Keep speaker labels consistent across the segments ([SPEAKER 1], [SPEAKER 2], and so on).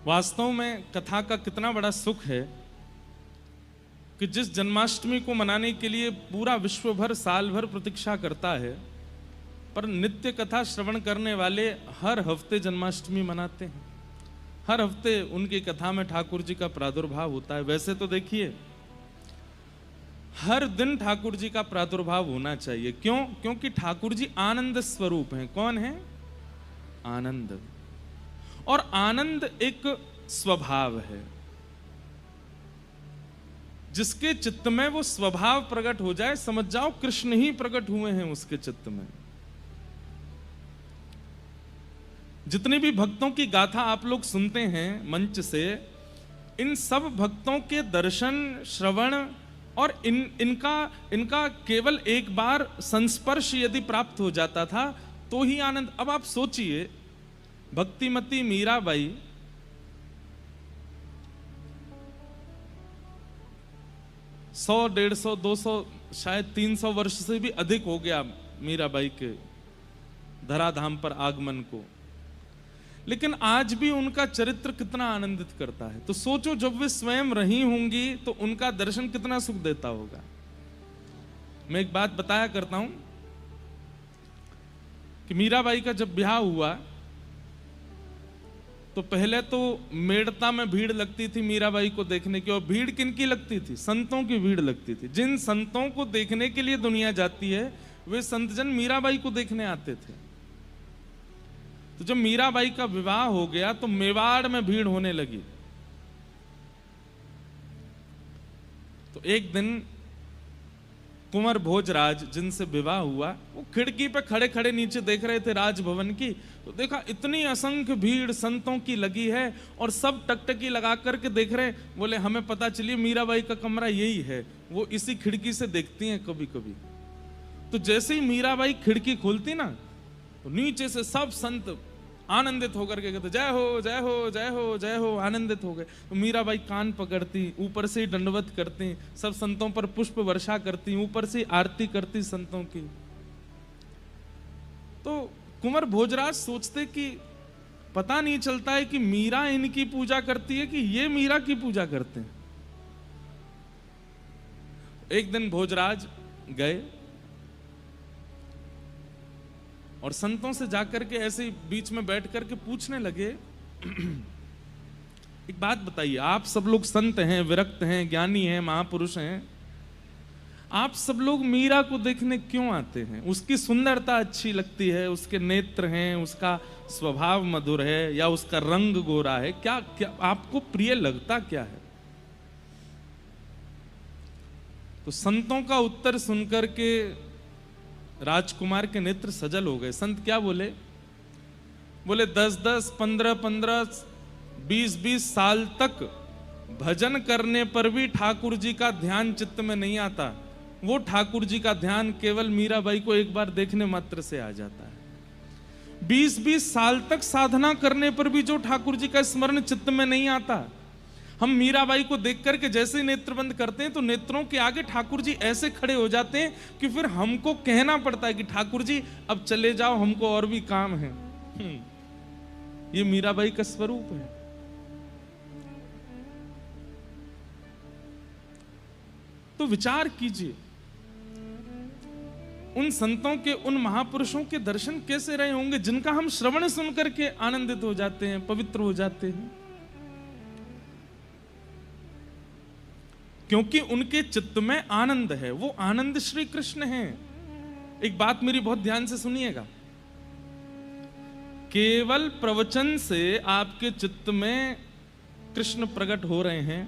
[SPEAKER 1] वास्तव में कथा का कितना बड़ा सुख है कि जिस जन्माष्टमी को मनाने के लिए पूरा विश्व भर साल भर प्रतीक्षा करता है, पर नित्य कथा श्रवण करने वाले हर हफ्ते जन्माष्टमी मनाते हैं। हर हफ्ते उनकी कथा में ठाकुर जी का प्रादुर्भाव होता है। वैसे तो देखिए, हर दिन ठाकुर जी का प्रादुर्भाव होना चाहिए। क्यों? क्योंकि ठाकुर जी आनंद स्वरूप हैं। कौन है? आनंद। और आनंद एक स्वभाव है। जिसके चित्त में वो स्वभाव प्रकट हो जाए, समझ जाओ कृष्ण ही प्रकट हुए हैं उसके चित्त में। जितने भी भक्तों की गाथा आप लोग सुनते हैं मंच से, इन सब भक्तों के दर्शन, श्रवण और इनका केवल एक बार संस्पर्श यदि प्राप्त हो जाता था तो ही आनंद। अब आप सोचिए, भक्तिमती मीराबाई सौ 150 200 शायद 300 वर्ष से भी अधिक हो गया मीराबाई के धराधाम पर आगमन को, लेकिन आज भी उनका चरित्र कितना आनंदित करता है। तो सोचो, जब वे स्वयं रही होंगी तो उनका दर्शन कितना सुख देता होगा। मैं एक बात बताया करता हूं कि मीराबाई का जब ब्याह हुआ तो पहले तो मेड़ता में भीड़ लगती थी मीराबाई को देखने की। और भीड़ किनकी लगती थी? संतों की भीड़ लगती थी। जिन संतों को देखने के लिए दुनिया जाती है, वे संतजन मीराबाई को देखने आते थे। तो जब मीराबाई का विवाह हो गया तो मेवाड़ में भीड़ होने लगी। तो एक दिन कुंवर भोजराज, जिनसे विवाह हुआ, वो खिड़की पे खड़े खड़े नीचे देख रहे थे राजभवन की। तो देखा इतनी असंख्य भीड़ संतों की लगी है और सब टकटकी लगा करके देख रहे। बोले हमें पता चलिए मीराबाई का कमरा यही है, वो इसी खिड़की से देखती हैं कभी कभी। तो जैसे ही मीराबाई खिड़की खोलती ना, तो नीचे से सब संत आनंदित होकर के कहते जय हो जय हो जय हो जय हो, आनंदित हो गए। तो मीराबाई कान पकड़ती, ऊपर से दंडवत करती, सब संतों पर पुष्प वर्षा करती, ऊपर से आरती करती संतों की। तो कुंवर भोजराज सोचते कि पता नहीं चलता है कि मीरा इनकी पूजा करती है कि ये मीरा की पूजा करते हैं। एक दिन भोजराज गए और संतों से जाकर के ऐसे ही बीच में बैठ करके पूछने लगे, एक बात बताइए, आप सब लोग संत हैं, विरक्त हैं, ज्ञानी हैं, महापुरुष हैं, आप सब लोग मीरा को देखने क्यों आते हैं? उसकी सुंदरता अच्छी लगती है, उसके नेत्र हैं, उसका स्वभाव मधुर है, या उसका रंग गोरा है? क्या क्या आपको प्रिय लगता क्या है? तो संतों का उत्तर सुनकर के राजकुमार के नेत्र सजल हो गए। संत क्या बोले? बोले 10-10, 15-15, 20-20 साल तक भजन करने पर भी ठाकुर जी का ध्यान चित्त में नहीं आता। वो ठाकुर जी का ध्यान केवल मीराबाई को एक बार देखने मात्र से आ जाता है। 20-20 साल तक साधना करने पर भी जो ठाकुर जी का स्मरण चित्त में नहीं आता। हम मीराबाई को देख करके जैसे ही नेत्र बंद करते हैं तो नेत्रों के आगे ठाकुर जी ऐसे खड़े हो जाते हैं कि फिर हमको कहना पड़ता है कि ठाकुर जी अब चले जाओ, हमको और भी काम है। ये मीराबाई का स्वरूप है। तो विचार कीजिए, उन संतों के, उन महापुरुषों के दर्शन कैसे रहे होंगे जिनका हम श्रवण सुन करके आनंदित हो जाते हैं, पवित्र हो जाते हैं। क्योंकि उनके चित्त में आनंद है, वो आनंद श्री कृष्ण हैं। एक बात मेरी बहुत ध्यान से सुनिएगा, केवल प्रवचन से आपके चित्त में कृष्ण प्रकट हो रहे हैं,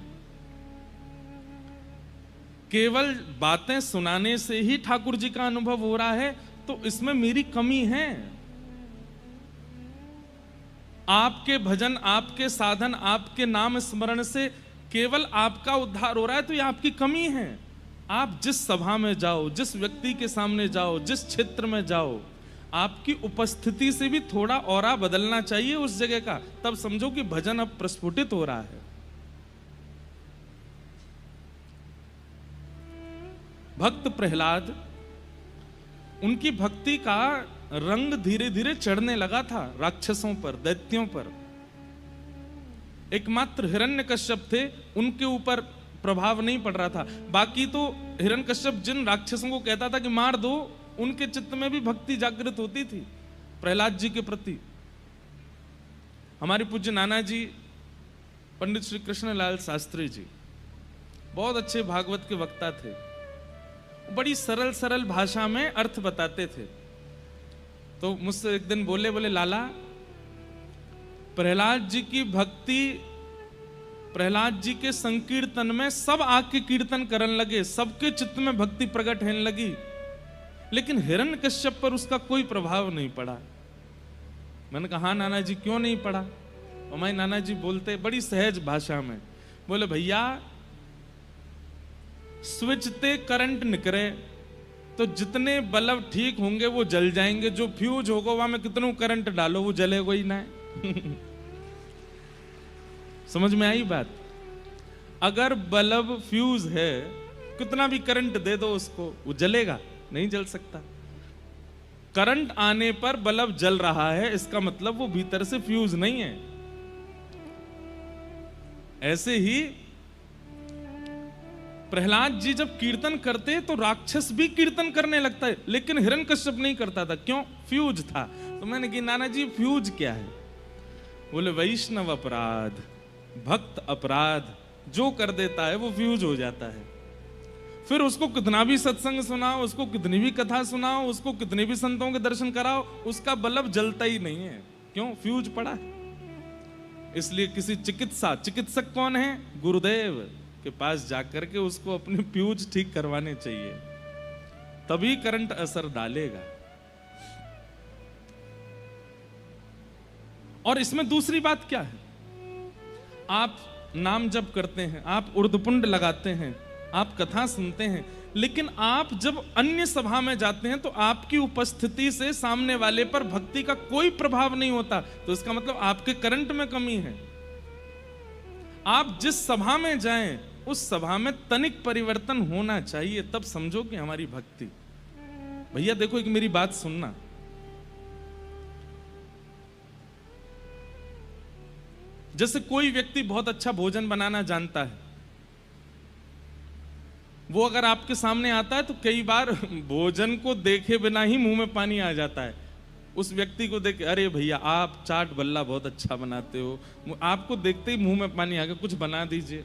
[SPEAKER 1] केवल बातें सुनाने से ही ठाकुर जी का अनुभव हो रहा है, तो इसमें मेरी कमी है। आपके भजन, आपके साधन, आपके नाम स्मरण से केवल आपका उद्धार हो रहा है, तो यह आपकी कमी है। आप जिस सभा में जाओ, जिस व्यक्ति के सामने जाओ, जिस क्षेत्र में जाओ, आपकी उपस्थिति से भी थोड़ा औरा बदलना चाहिए उस जगह का, तब समझो कि भजन अब प्रस्फुटित हो रहा है। भक्त प्रहलाद, उनकी भक्ति का रंग धीरे धीरे चढ़ने लगा था राक्षसों पर, दैत्यों पर। एकमात्र हिरण्यकश्यप थे, उनके ऊपर प्रभाव नहीं पड़ रहा था। बाकी तो हिरण्यकश्यप जिन राक्षसों को कहता था कि मार दो, उनके चित्त में भी भक्ति जागृत होती थी प्रहलाद जी के प्रति। हमारे पूज्य नाना जी पंडित श्री कृष्णलाल शास्त्री जी बहुत अच्छे भागवत के वक्ता थे। बड़ी सरल सरल भाषा में अर्थ बताते थे। तो मुझसे एक दिन बोले लाला, प्रहलाद जी की भक्ति, प्रहलाद जी के संकीर्तन में सब आके कीर्तन करने लगे, सबके चित्त में भक्ति प्रकट होने लगी, लेकिन हिरण्यकश्यप पर उसका कोई प्रभाव नहीं पड़ा। मैंने कहा हाँ नाना जी, क्यों नहीं पड़ा? और मैं नाना जी बोलते बड़ी सहज भाषा में, बोले भैया स्विच ते करंट निकले तो जितने बल्ब ठीक होंगे वो जल जाएंगे, जो फ्यूज होगा वहां में कितनों करंट डालो वो जलेगा ही ना। समझ में आई बात? अगर बल्ब फ्यूज है, कितना भी करंट दे दो उसको, वो जलेगा नहीं? जल सकता। करंट आने पर बल्ब जल रहा है, इसका मतलब वो भीतर से फ्यूज नहीं है। ऐसे ही प्रहलाद जी जब कीर्तन करते तो राक्षस भी कीर्तन करने लगता है, लेकिन हिरण्यकश्यप नहीं करता था। क्यों? फ्यूज था। तो मैंने कहा नाना जी फ्यूज क्या है? बोले वैष्णव अपराध, भक्त अपराध जो कर देता है वो फ्यूज हो जाता है। फिर उसको कितना भी सत्संग सुनाओ, उसको कितनी भी कथा सुनाओ, उसको कितने भी संतों के दर्शन कराओ, उसका बल्ब जलता ही नहीं है। क्यों? फ्यूज पड़ा है। इसलिए किसी चिकित्सक कौन है? गुरुदेव के पास जाकर के उसको अपने फ्यूज ठीक करवाने चाहिए, तभी करंट असर डालेगा। और इसमें दूसरी बात क्या है? आप नाम जप करते हैं, आप उर्दपुंड लगाते हैं, आप कथा सुनते हैं, लेकिन आप जब अन्य सभा में जाते हैं तो आपकी उपस्थिति से सामने वाले पर भक्ति का कोई प्रभाव नहीं होता, तो इसका मतलब आपके करंट में कमी है। आप जिस सभा में जाएं उस सभा में तनिक परिवर्तन होना चाहिए, तब समझो कि हमारी भक्ति। भैया देखो, एक मेरी बात सुनना। जैसे कोई व्यक्ति बहुत अच्छा भोजन बनाना जानता है, वो अगर आपके सामने आता है तो कई बार भोजन को देखे बिना ही मुंह में पानी आ जाता है। उस व्यक्ति को देख, अरे भैया आप चाट बल्ला बहुत अच्छा बनाते हो, आपको देखते ही मुंह में पानी आ गया, कुछ बना दीजिए।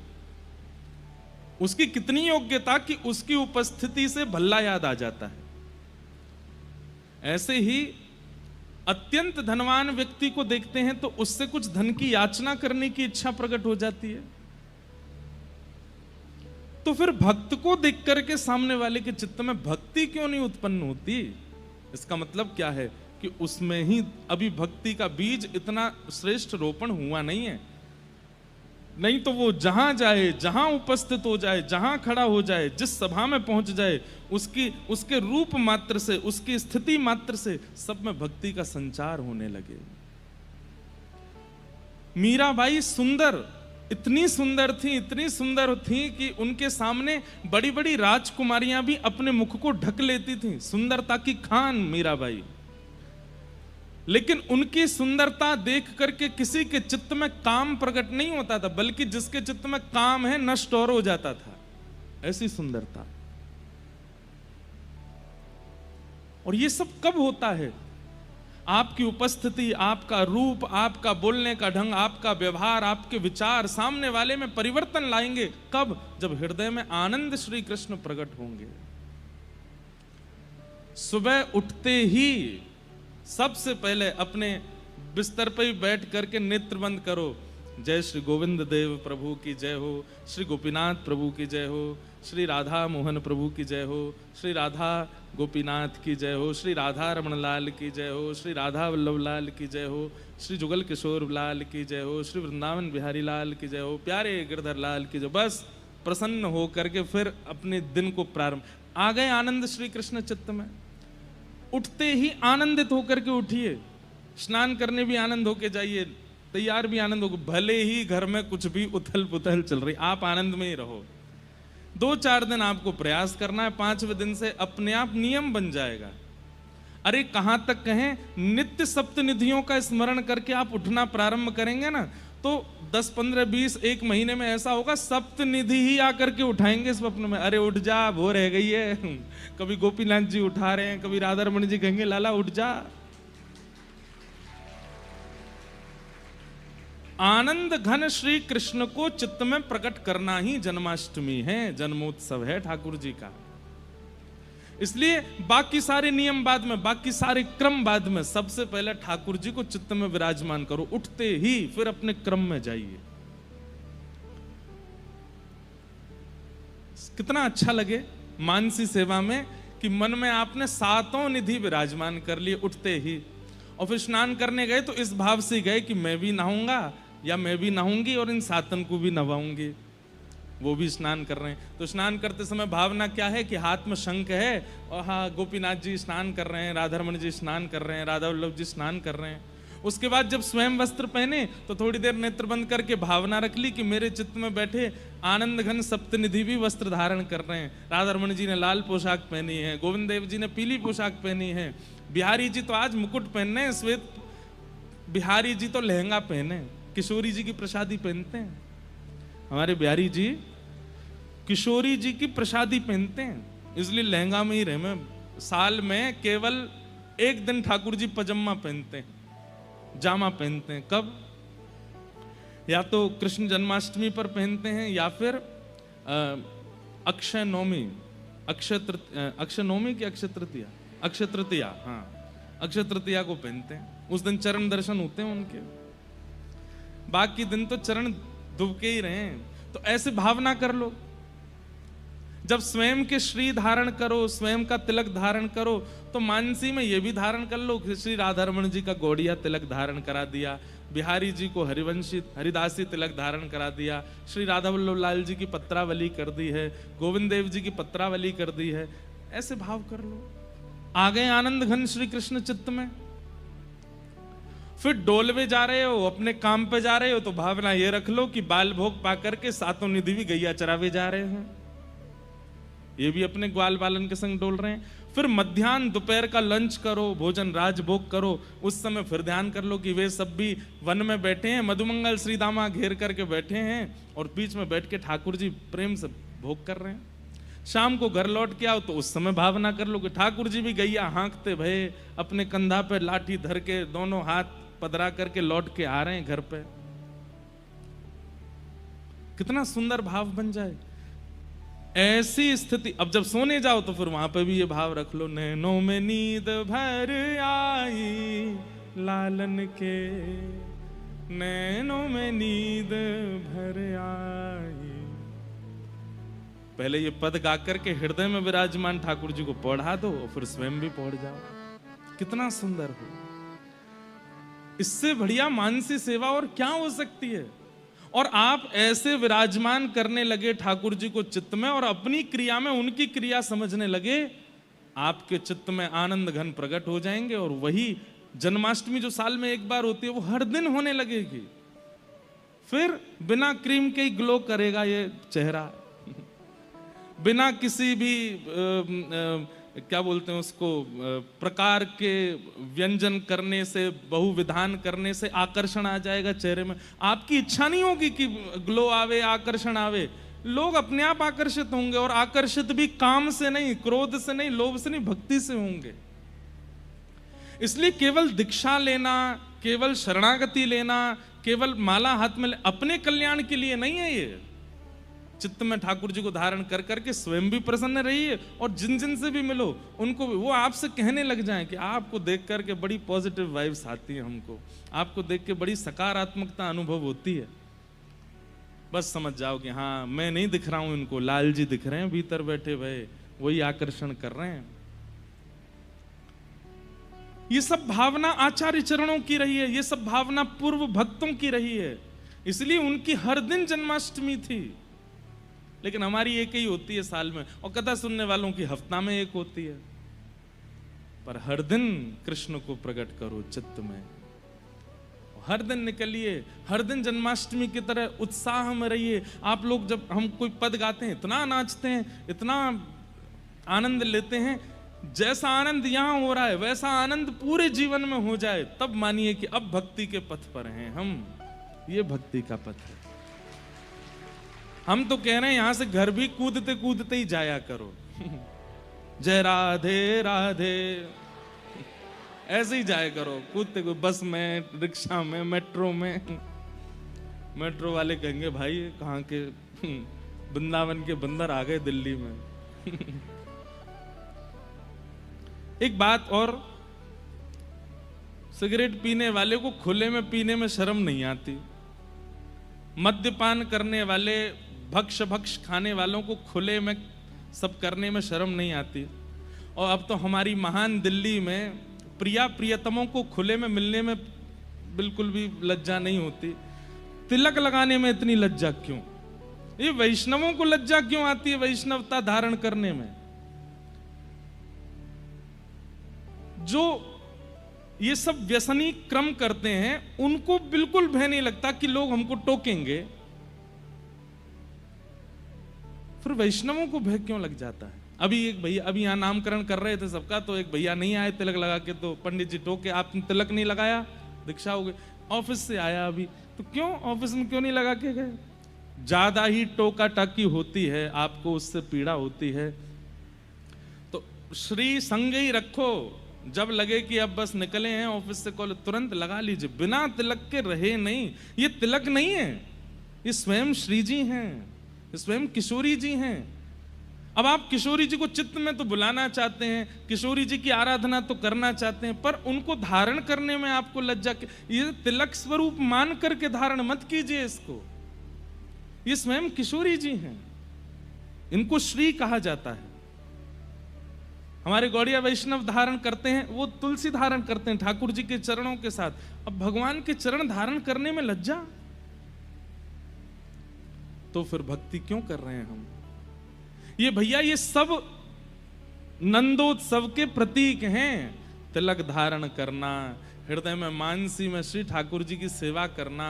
[SPEAKER 1] उसकी कितनी योग्यता कि उसकी उपस्थिति से भल्ला याद आ जाता है। ऐसे ही अत्यंत धनवान व्यक्ति को देखते हैं तो उससे कुछ धन की याचना करने की इच्छा प्रकट हो जाती है। तो फिर भक्त को देख करके सामने वाले के चित्त में भक्ति क्यों नहीं उत्पन्न होती? इसका मतलब क्या है कि उसमें ही अभी भक्ति का बीज इतना श्रेष्ठ रोपण हुआ नहीं है। नहीं तो वो जहां जाए, जहां उपस्थित हो जाए, जहां खड़ा हो जाए, जिस सभा में पहुंच जाए, उसके रूप मात्र से, उसकी स्थिति मात्र से सब में भक्ति का संचार होने लगे। मीराबाई सुंदर, इतनी सुंदर थी कि उनके सामने बड़ी बड़ी राजकुमारियां भी अपने मुख को ढक लेती थीं। सुंदरता की खान मीराबाई। लेकिन उनकी सुंदरता देख करके किसी के चित्त में काम प्रकट नहीं होता था, बल्कि जिसके चित्त में काम है नष्ट और हो जाता था। ऐसी सुंदरता। और ये सब कब होता है? आपकी उपस्थिति, आपका रूप, आपका बोलने का ढंग, आपका व्यवहार, आपके विचार सामने वाले में परिवर्तन लाएंगे। कब? जब हृदय में आनंद श्री कृष्ण प्रकट होंगे। सुबह उठते ही सबसे पहले अपने बिस्तर पर ही बैठ करके नेत्र बंद करो। जय श्री गोविंद देव प्रभु की जय हो, श्री गोपीनाथ प्रभु की जय हो, श्री राधा मोहन प्रभु की जय हो, श्री राधा गोपीनाथ की जय हो, श्री राधा रमण लाल की जय हो, श्री राधा वल्लभ लाल की जय हो, श्री जुगल किशोर लाल की जय हो, श्री वृंदावन बिहारी लाल की जय हो, प्यारे गिरधर लाल की जय। बस प्रसन्न हो करके फिर अपने दिन को प्रारंभ। आ गए आनंद श्री कृष्ण चित्त में। उठते ही आनंदित होकर के उठिए, स्नान करने भी आनंद होके जाइए, तैयार भी आनंद हो। भले ही घर में कुछ भी उथल पुथल चल रही, आप आनंद में ही रहो। 2-4 दिन आपको प्रयास करना है, 5वें दिन से अपने आप नियम बन जाएगा। अरे कहां तक कहें, नित्य सप्तनिधियों का स्मरण करके आप उठना प्रारंभ करेंगे ना, तो 10, 15, 20 एक महीने में ऐसा होगा सप्तनिधि ही आकर के उठाएंगे स्वप्न में, अरे उठ जा वो रह गई है। कभी गोपीनाथ जी उठा रहे हैं, कभी राधा रमण जी कहेंगे लाला उठ जा। आनंद घन श्री कृष्ण को चित्त में प्रकट करना ही जन्माष्टमी है, जन्मोत्सव है ठाकुर जी का। इसलिए बाकी सारे नियम बाद में, बाकी सारे क्रम बाद में, सबसे पहले ठाकुर जी को चित्त में विराजमान करो, उठते ही फिर अपने क्रम में जाइए। कितना अच्छा लगे मानसी सेवा में कि मन में आपने सातों निधि विराजमान कर लिए उठते ही, और फिर स्नान करने गए तो इस भाव से गए कि मैं भी नहाऊंगा या मैं भी नहाऊंगी और इन सातन को भी नहवाऊंगी। वो भी स्नान कर रहे हैं, तो स्नान करते समय भावना क्या है कि हाथ में शंख है, और हाँ गोपीनाथ जी स्नान कर रहे हैं, राधा रमण जी स्नान कर रहे हैं, राधा वल्लभ जी स्नान कर रहे हैं। उसके बाद जब स्वयं वस्त्र पहने तो थोड़ी देर नेत्र बंद करके भावना रख ली कि मेरे चित्त में बैठे आनंद घन सप्तनिधि भी वस्त्र धारण कर रहे हैं। राधा रमण जी ने लाल पोशाक पहनी है, गोविंद देव जी ने पीली पोशाक पहनी है, बिहारी जी तो आज मुकुट पहनने हैं, श्वेत बिहारी जी तो लहंगा पहने, किशोरी जी की प्रसादी पहनते हैं। हमारे बिहारी जी किशोरी जी की प्रसादी पहनते हैं, इसलिए लहंगा में ही रहे। मैं साल में केवल एक दिन ठाकुर जी पजामा पहनते हैं, जामा पहनते हैं। कब? या तो कृष्ण जन्माष्टमी पर पहनते हैं या फिर अक्षय नवमी, अक्षय नवमी की अक्षय तृतीया, अक्षय तृतीया, हाँ अक्षय तृतीया को पहनते हैं। उस दिन चरण दर्शन होते हैं उनके, बाकी दिन तो चरण दुबके ही रहे। तो ऐसे भावना कर लो, जब स्वयं के श्री धारण करो, स्वयं का तिलक धारण करो, तो मानसी में ये भी धारण कर लो। श्री राधा रमण जी का गौड़िया तिलक धारण करा दिया, बिहारी जी को हरिवंशी हरिदासी तिलक धारण करा दिया, श्री राधा वल्लभ लाल जी की पत्रावली कर दी है, गोविंद देव जी की पत्रावली कर दी है। ऐसे भाव कर लो, आ गए आनंद घन श्री कृष्ण चित्त में। फिर डोलवे जा रहे हो, अपने काम पे जा रहे हो, तो भावना ये रख लो कि बाल भोग पा करके सातों निधि भी गैया चरावे जा रहे हैं, ये भी अपने ग्वाल बालन के संग डोल रहे हैं। फिर मध्याह्न दोपहर का लंच करो, भोजन राजभोग करो, उस समय फिर ध्यान कर लो कि वे सब भी वन में बैठे हैं, मधुमंगल श्री दामा घेर करके बैठे हैं और बीच में बैठ के ठाकुर जी प्रेम से भोग कर रहे हैं। शाम को घर लौट के आओ तो उस समय भावना कर लो कि ठाकुर जी भी गैया हाँकते भये अपने कंधा पे लाठी धर के दोनों हाथ पधरा करके लौट के आ रहे हैं घर पे। कितना सुंदर भाव बन जाए ऐसी स्थिति। अब जब सोने जाओ तो फिर वहां पे भी ये भाव रख लो, नैनों में नींद भर आई लालन के, नैनों में नींद भर आई। पहले ये पद गा करके हृदय में विराजमान ठाकुर जी को पढ़ा दो और फिर स्वयं भी पढ़ जाओ। कितना सुंदर हो। इससे बढ़िया मानसी सेवा और क्या हो सकती है। और आप ऐसे विराजमान करने लगे ठाकुर जी को चित्त में और अपनी क्रिया में उनकी क्रिया समझने लगे, आपके चित्त में आनंद घन प्रकट हो जाएंगे। और वही जन्माष्टमी जो साल में एक बार होती है वो हर दिन होने लगेगी। फिर बिना क्रीम के ही ग्लो करेगा ये चेहरा, बिना किसी भी क्या बोलते हैं उसको प्रकार के व्यंजन करने से, बहुविधान करने से आकर्षण आ जाएगा चेहरे में। आपकी इच्छा नहीं होगी कि ग्लो आवे, आकर्षण आवे, लोग अपने आप आकर्षित होंगे। और आकर्षित भी काम से नहीं, क्रोध से नहीं, लोभ से नहीं, भक्ति से होंगे। इसलिए केवल दीक्षा लेना, केवल शरणागति लेना, केवल माला हाथ में अपने कल्याण के लिए नहीं है। ये चित्त में ठाकुर जी को धारण कर करके स्वयं भी प्रसन्न रहिए और जिन जिन से भी मिलो उनको भी वो आपसे कहने लग जाएं कि आपको देख करके बड़ी पॉजिटिव वाइब्स आती है, हमको आपको देख के बड़ी सकारात्मकता अनुभव होती है। बस समझ जाओ कि हाँ मैं नहीं दिख रहा हूं इनको, लाल जी दिख रहे हैं भीतर बैठे हुए, वही आकर्षण कर रहे हैं। ये सब भावना आचार्य चरणों की रही है, ये सब भावना पूर्व भक्तों की रही है। इसलिए उनकी हर दिन जन्माष्टमी थी, लेकिन हमारी एक ही होती है साल में, और कथा सुनने वालों की हफ्ता में एक होती है। पर हर दिन कृष्ण को प्रकट करो चित्त में, हर दिन निकलिए, हर दिन जन्माष्टमी की तरह उत्साह में रहिए। आप लोग जब हम कोई पद गाते हैं इतना नाचते हैं, इतना आनंद लेते हैं, जैसा आनंद यहां हो रहा है वैसा आनंद पूरे जीवन में हो जाए, तब मानिए कि अब भक्ति के पथ पर हैं हम। ये भक्ति का पथ है। हम तो कह रहे हैं यहां से घर भी कूदते कूदते ही जाया करो। जय राधे राधे ऐसे ही जाया करो कूदते कूदते, बस में, रिक्शा में, मेट्रो में। मेट्रो वाले कहेंगे भाई कहाँ के वृंदावन के बंदर आ गए दिल्ली में। एक बात और, सिगरेट पीने वाले को खुले में पीने में शर्म नहीं आती। मद्यपान करने वाले, भक्ष खाने वालों को खुले में सब करने में शर्म नहीं आती। और अब तो हमारी महान दिल्ली में प्रियतमों को खुले में मिलने में बिल्कुल भी लज्जा नहीं होती। तिलक लगाने में इतनी लज्जा क्यों? ये वैष्णवों को लज्जा क्यों आती है वैष्णवता धारण करने में? जो ये सब व्यसनी क्रम करते हैं उनको बिल्कुल भय नहीं लगता कि लोग हमको टोकेंगे, फिर वैष्णवों को भय क्यों लग जाता है? अभी एक भैया, अभी यहां नामकरण कर रहे थे सबका, तो एक भैया नहीं आए तिलक लगा के, तो पंडित जी टोके, आपने तिलक नहीं लगाया, दीक्षा हो गई। ऑफिस से आया अभी, तो क्यों ऑफिस में क्यों नहीं लगा के गए? ज्यादा ही टोका टाकी होती है, आपको उससे पीड़ा होती है। तो श्री संग ही रखो, जब लगे कि अब बस निकले हैं ऑफिस से कॉलेज, तुरंत लगा लीजिए, बिना तिलक के रहे नहीं। ये तिलक नहीं है, ये स्वयं श्री जी हैं, स्वयं किशोरी जी हैं। अब आप किशोरी जी को चित्त में तो बुलाना चाहते हैं, किशोरी जी की आराधना तो करना चाहते हैं, पर उनको धारण करने में आपको लज्जा। ये तिलक स्वरूप मान करके धारण मत कीजिए इसको। ये स्वयं किशोरी जी हैं, इनको श्री कहा जाता है। हमारे गौड़िया वैष्णव धारण करते हैं, वो तुलसी धारण करते हैं ठाकुर जी के चरणों के साथ। अब भगवान के चरण धारण करने में लज्जा, तो फिर भक्ति क्यों कर रहे हैं हम? ये भैया ये सब नंदोत्सव के प्रतीक हैं। तिलक धारण करना, हृदय में मानसी में श्री ठाकुर जी की सेवा करना,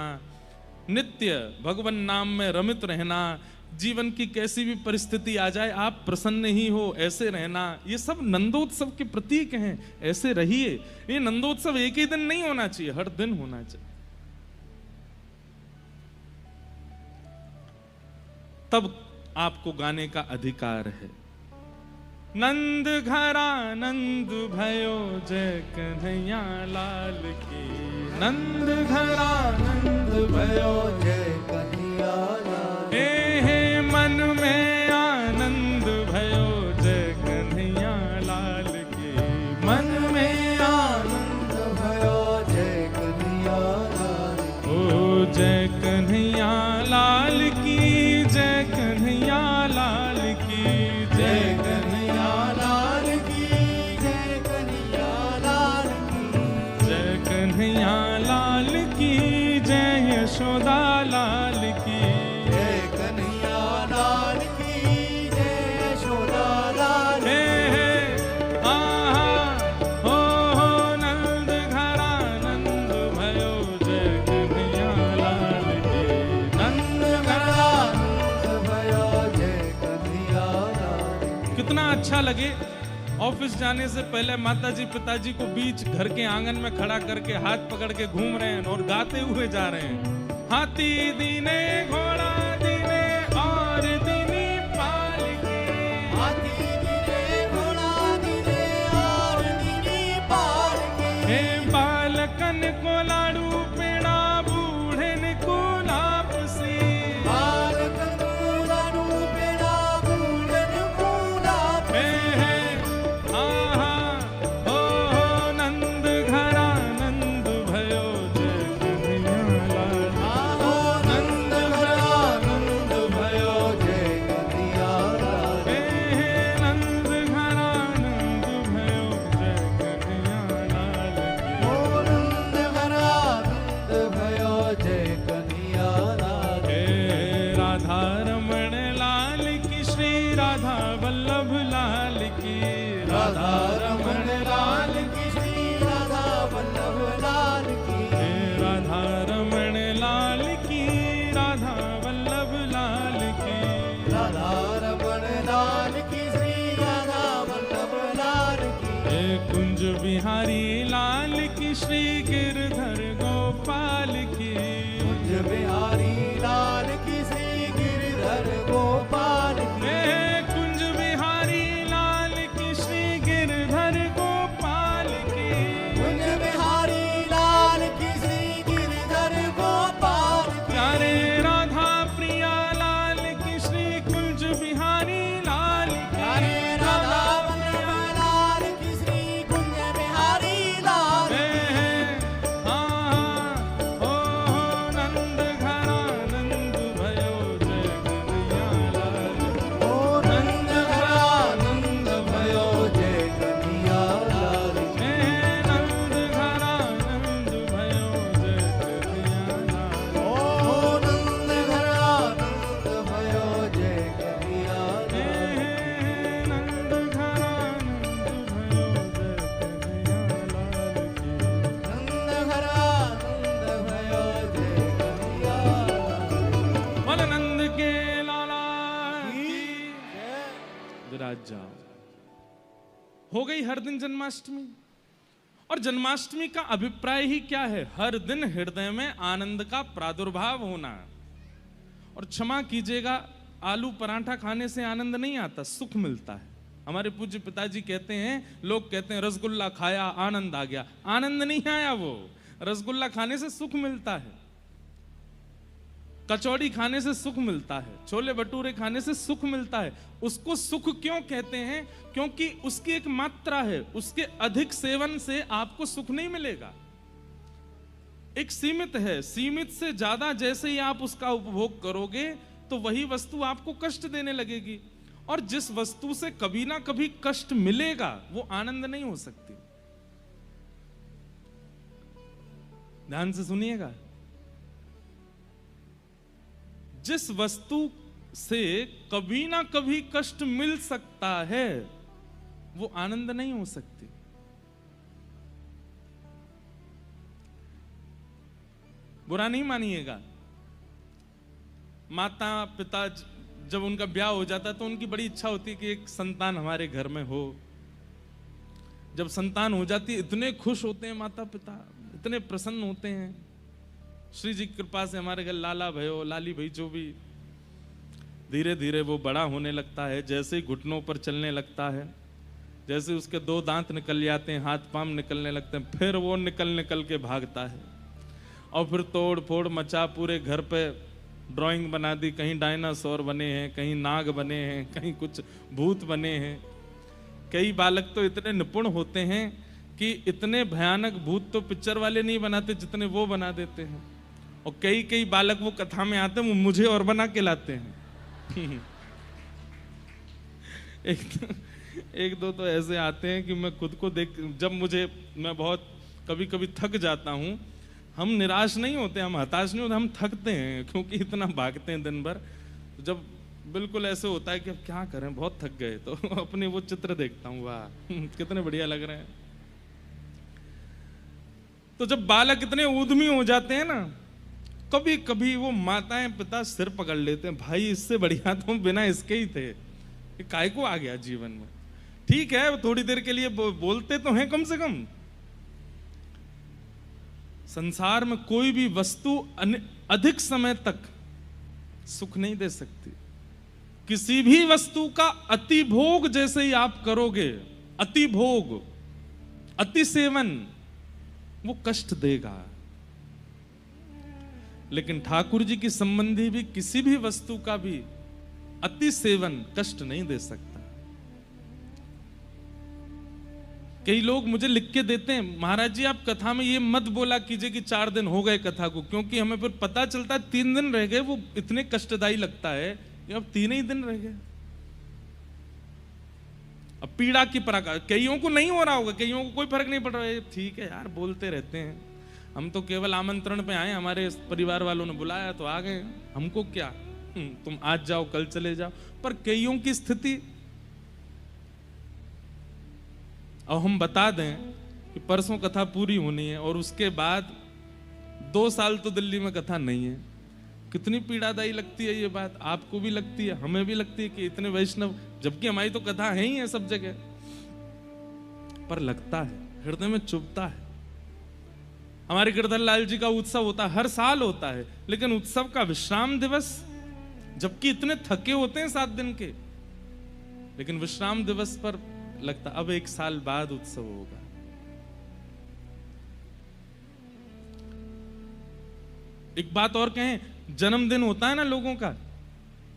[SPEAKER 1] नित्य भगवान नाम में रमित रहना, जीवन की कैसी भी परिस्थिति आ जाए आप प्रसन्न ही हो ऐसे रहना, ये सब नंदोत्सव के प्रतीक हैं। ऐसे रहिए। ये नंदोत्सव एक ही दिन नहीं होना चाहिए, हर दिन होना चाहिए। तब आपको गाने का अधिकार है। नंद घरा नंद भयो जय कन्हैया लाल की, नंद घरा नंद भयो जय कन्हैया लाल। हे मन में आनंद भयो जय कन्हैया लाल की, मन में आनंद भयो जय कन्हैया लाल। ओ जय कन्हैया लाल की, जय कन्हैया लाल की, जय कन्हैया लाल की, जय कन्हैया लाल की, जय कन्हैया लाल की, जय यशोदा लाल की, जय कन्हैया लाल की, जय यशोदा लाल की। आहा हो नंद घरा नंद भयो जय कन्हैया लाल की, नंद घरा नंद भयो जय कन्हैया लाल की। कितना अच्छा लगे ऑफिस जाने से पहले माताजी पिताजी को बीच घर के आंगन में खड़ा करके हाथ पकड़ के घूम रहे हैं और गाते हुए जा रहे हैं। हाथी दीने घोड़ा दीने और दीनी पालकी, हाथी दीने घोड़ा दीने और दीनी पालकी। हे बालकन को लाडू पेड़ा बूढ़न को लापसी, बालकन को लाडू पेड़ा बूढ़न को लापसी। आज जाओ। हो गई हर दिन जन्माष्टमी। और जन्माष्टमी का अभिप्राय ही क्या है? हर दिन हृदय में आनंद का प्रादुर्भाव होना। और क्षमा कीजिएगा, आलू पराठा खाने से आनंद नहीं आता, सुख मिलता है। हमारे पूज्य पिताजी कहते हैं, लोग कहते हैं रसगुल्ला खाया आनंद आ गया। आनंद नहीं आया, वो रसगुल्ला खाने से सुख मिलता है, कचौड़ी खाने से सुख मिलता है, छोले भटूरे खाने से सुख मिलता है। उसको सुख क्यों कहते हैं? क्योंकि उसकी एक मात्रा है, उसके अधिक सेवन से आपको सुख नहीं मिलेगा। एक सीमित है, सीमित से ज्यादा जैसे ही आप उसका उपभोग करोगे तो वही वस्तु आपको कष्ट देने लगेगी। और जिस वस्तु से कभी ना कभी कष्ट मिलेगा वो आनंद नहीं हो सकती। ध्यान से सुनिएगा, जिस वस्तु से कभी ना कभी कष्ट मिल सकता है वो आनंद नहीं हो सकती। बुरा नहीं मानिएगा, माता पिता जब उनका ब्याह हो जाता है तो उनकी बड़ी इच्छा होती है कि एक संतान हमारे घर में हो। जब संतान हो जाती है इतने खुश होते हैं माता पिता, इतने प्रसन्न होते हैं। श्री जी की कृपा से हमारे घर लाला भयो, लाली भाई जो भी, धीरे धीरे वो बड़ा होने लगता है। जैसे ही घुटनों पर चलने लगता है, जैसे उसके 2 दांत निकल जाते हैं, हाथ पांव निकलने लगते हैं, फिर वो निकल के भागता है। और फिर तोड़ फोड़ मचा, पूरे घर पे ड्राइंग बना दी, कहीं डायनासोर बने हैं, कहीं नाग बने हैं, कहीं कुछ भूत बने हैं। कई बालक तो इतने निपुण होते हैं कि इतने भयानक भूत तो पिक्चर वाले नहीं बनाते जितने वो बना देते हैं। और कई बालक वो कथा में आते हैं, वो मुझे और बना के लाते हैं। एक दो तो ऐसे आते हैं कि मैं खुद को देख, जब मैं बहुत कभी थक जाता हूं। हम निराश नहीं होते, हम हताश नहीं होते, हम थकते हैं क्योंकि इतना भागते हैं दिन भर। जब बिल्कुल ऐसे होता है कि अब क्या करें, बहुत थक गए, तो अपने वो चित्र देखता हूँ, वाह कितने बढ़िया लग रहे हैं। तो जब बालक इतने उद्यमी हो जाते हैं ना, कभी कभी वो माताएं पिता सिर पकड़ लेते हैं, भाई इससे बढ़िया तो बिना इसके ही थे, काय को आ गया जीवन में। ठीक है थोड़ी देर के लिए बोलते तो हैं, कम से कम संसार में कोई भी वस्तु अधिक समय तक सुख नहीं दे सकती। किसी भी वस्तु का अति भोग जैसे ही आप करोगे, अति भोग, अति सेवन, वो कष्ट देगा। लेकिन ठाकुर जी की संबंधी भी किसी भी वस्तु का भी अति सेवन कष्ट नहीं दे सकता। कई लोग मुझे लिख के देते हैं, महाराज जी आप कथा में ये मत बोला कीजिए कि 4 दिन हो गए कथा को, क्योंकि हमें फिर पता चलता है 3 दिन रह गए, वो इतने कष्टदायी लगता है कि अब 3 ही दिन रह गए। अब पीड़ा की प्रकार, कईयों को नहीं हो रहा होगा, कईयों को कोई फर्क नहीं पड़ रहा है, ठीक है यार बोलते रहते हैं, हम तो केवल आमंत्रण पे आए, हमारे परिवार वालों ने बुलाया तो आ गए, हमको क्या, तुम आज जाओ कल चले जाओ। पर कईयों की स्थिति, और हम बता दें कि परसों कथा पूरी होनी है और उसके बाद 2 साल तो दिल्ली में कथा नहीं है। कितनी पीड़ादायी लगती है ये बात, आपको भी लगती है, हमें भी लगती है कि इतने वैष्णव, जबकि हमारी तो कथा है ही है सब जगह, पर लगता है, हृदय में चुभता है। हमारे गिरधर लाल जी का उत्सव होता है, हर साल होता है, लेकिन उत्सव का विश्राम दिवस, जबकि इतने थके होते हैं 7 दिन के, लेकिन विश्राम दिवस पर लगता अब 1 साल बाद उत्सव होगा। एक बात और कहें, जन्मदिन होता है ना लोगों का,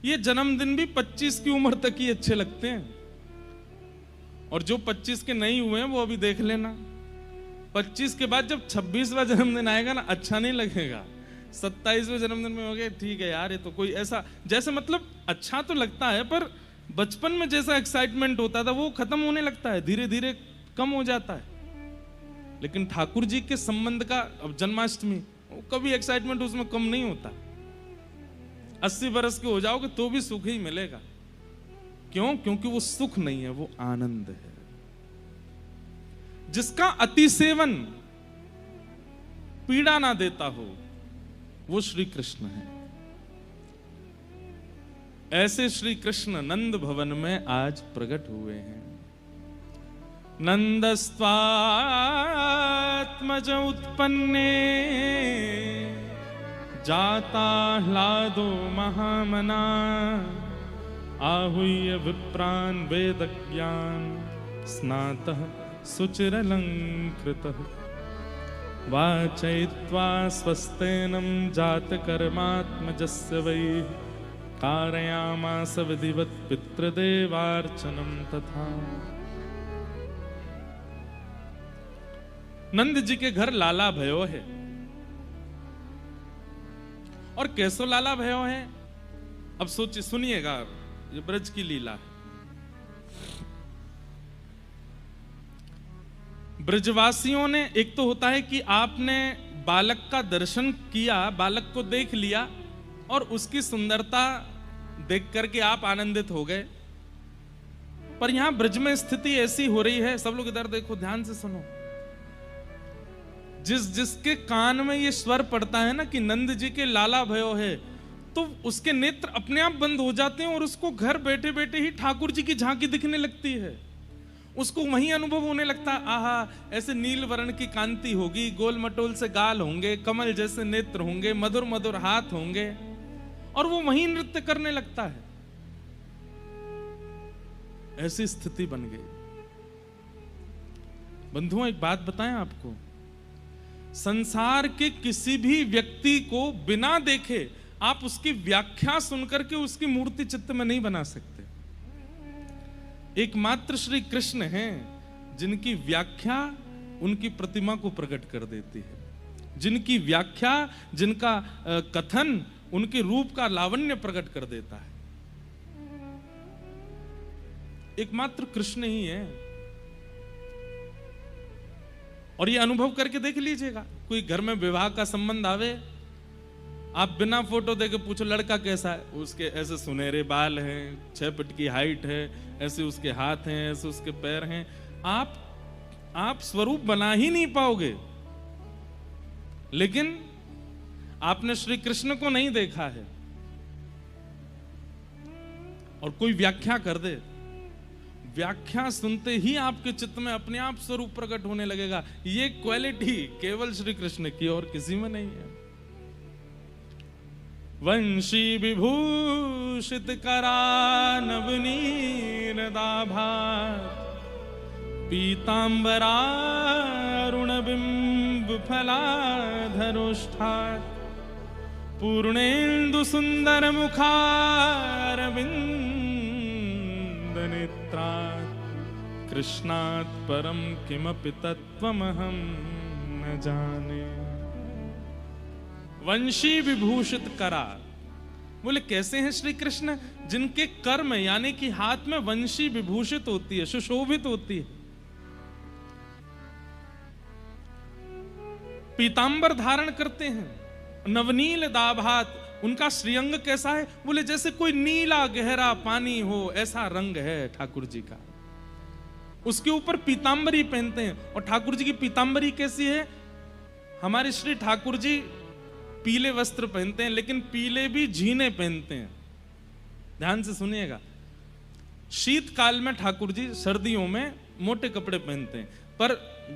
[SPEAKER 1] ये जन्मदिन भी 25 की उम्र तक ही अच्छे लगते हैं, और जो 25 के नहीं हुए हैं वो अभी देख लेना, 25 के बाद जब 26वां जन्मदिन आएगा ना, अच्छा नहीं लगेगा। 27वें जन्मदिन में हो गए, ठीक है यार ये तो कोई ऐसा, जैसे मतलब अच्छा तो लगता है, पर बचपन में जैसा एक्साइटमेंट होता था वो खत्म होने लगता है, धीरे धीरे कम हो जाता है। लेकिन ठाकुर जी के संबंध का, अब जन्माष्टमी, कभी एक्साइटमेंट उसमें कम नहीं होता। 80 बरस के हो जाओगे तो भी सुख ही मिलेगा। क्यों? क्योंकि वो सुख नहीं है, वो आनंद है। जिसका अति सेवन पीड़ा ना देता हो वो श्री कृष्ण है। ऐसे श्री कृष्ण नंद भवन में आज प्रकट हुए हैं। नंदस्त्वात्मज उत्पन्ने जाता ह्लादो महामना आहूय विप्रान वेदज्ञान स्नातः सुचिरलंकृतः वाचयित्वा स्वस्तेनं जातकर्मात्मजस्य वै कारयामास विधिवत् पितृदेवार्चनं तथा। नंद जी के घर लाला भयो है। और कैसो लाला भयो है? अब सोचिए, सुनिएगा, ये ब्रज की लीला है। ब्रजवासियों ने, एक तो होता है कि आपने बालक का दर्शन किया, बालक को देख लिया और उसकी सुंदरता देख करके आप आनंदित हो गए। पर यहां ब्रज में स्थिति ऐसी हो रही है, सब लोग इधर देखो, ध्यान से सुनो। जिसके कान में ये स्वर पड़ता है ना कि नंद जी के लाला भयो है, तो उसके नेत्र अपने आप बंद हो जाते हैं और उसको घर बैठे बैठे ही ठाकुर जी की झांकी दिखने लगती है। उसको वही अनुभव होने लगता है, आहा ऐसे नील वर्ण की कांति होगी, गोल मटोल से गाल होंगे, कमल जैसे नेत्र होंगे, मधुर मधुर हाथ होंगे, और वो वही नृत्य करने लगता है। ऐसी स्थिति बन गई। बंधुओं, एक बात बताएं आपको, संसार के किसी भी व्यक्ति को बिना देखे आप उसकी व्याख्या सुनकर के उसकी मूर्ति चित्त में नहीं बना सकते। एकमात्र श्री कृष्ण हैं जिनकी व्याख्या उनकी प्रतिमा को प्रकट कर देती है, जिनकी व्याख्या, जिनका कथन उनके रूप का लावण्य प्रकट कर देता है। एकमात्र कृष्ण ही है। और ये अनुभव करके देख लीजिएगा, कोई घर में विवाह का संबंध आवे, आप बिना फोटो देके पूछो लड़का कैसा है, उसके ऐसे सुनहरे बाल हैं, 6 फीट की हाइट है, ऐसे उसके हाथ हैं, ऐसे उसके पैर हैं, आप स्वरूप बना ही नहीं पाओगे। लेकिन आपने श्री कृष्ण को नहीं देखा है और कोई व्याख्या कर दे, व्याख्या सुनते ही आपके चित्त में अपने आप स्वरूप प्रकट होने लगेगा। ये क्वालिटी केवल श्री कृष्ण की और किसी में नहीं है। वंशी विभूषित करा नवनीरदाभार पीतांबरारुण बिंब फलाधरोष्ठात् पूर्णेन्दु सुंदर मुखारविंद नेत्रात् कृष्णात् परम किमपि तत्त्वमहं न जाने। वंशी विभूषित करा, बोले कैसे हैं श्री कृष्ण? जिनके कर्म यानी कि हाथ में वंशी विभूषित होती है, सुशोभित होती है, पीतांबर धारण करते हैं, नवनील दाभात, उनका श्रीअंग कैसा है? बोले जैसे कोई नीला गहरा पानी हो, ऐसा रंग है ठाकुर जी का। उसके ऊपर पीतांबरी पहनते हैं। और ठाकुर जी की पीतांबरी कैसी है? हमारे श्री ठाकुर जी पीले वस्त्र पहनते हैं, लेकिन पीले भी झीने पहनते हैं। ध्यान से सुनिएगा, शीतकाल में ठाकुर जी सर्दियों में मोटे कपड़े पहनते हैं, पर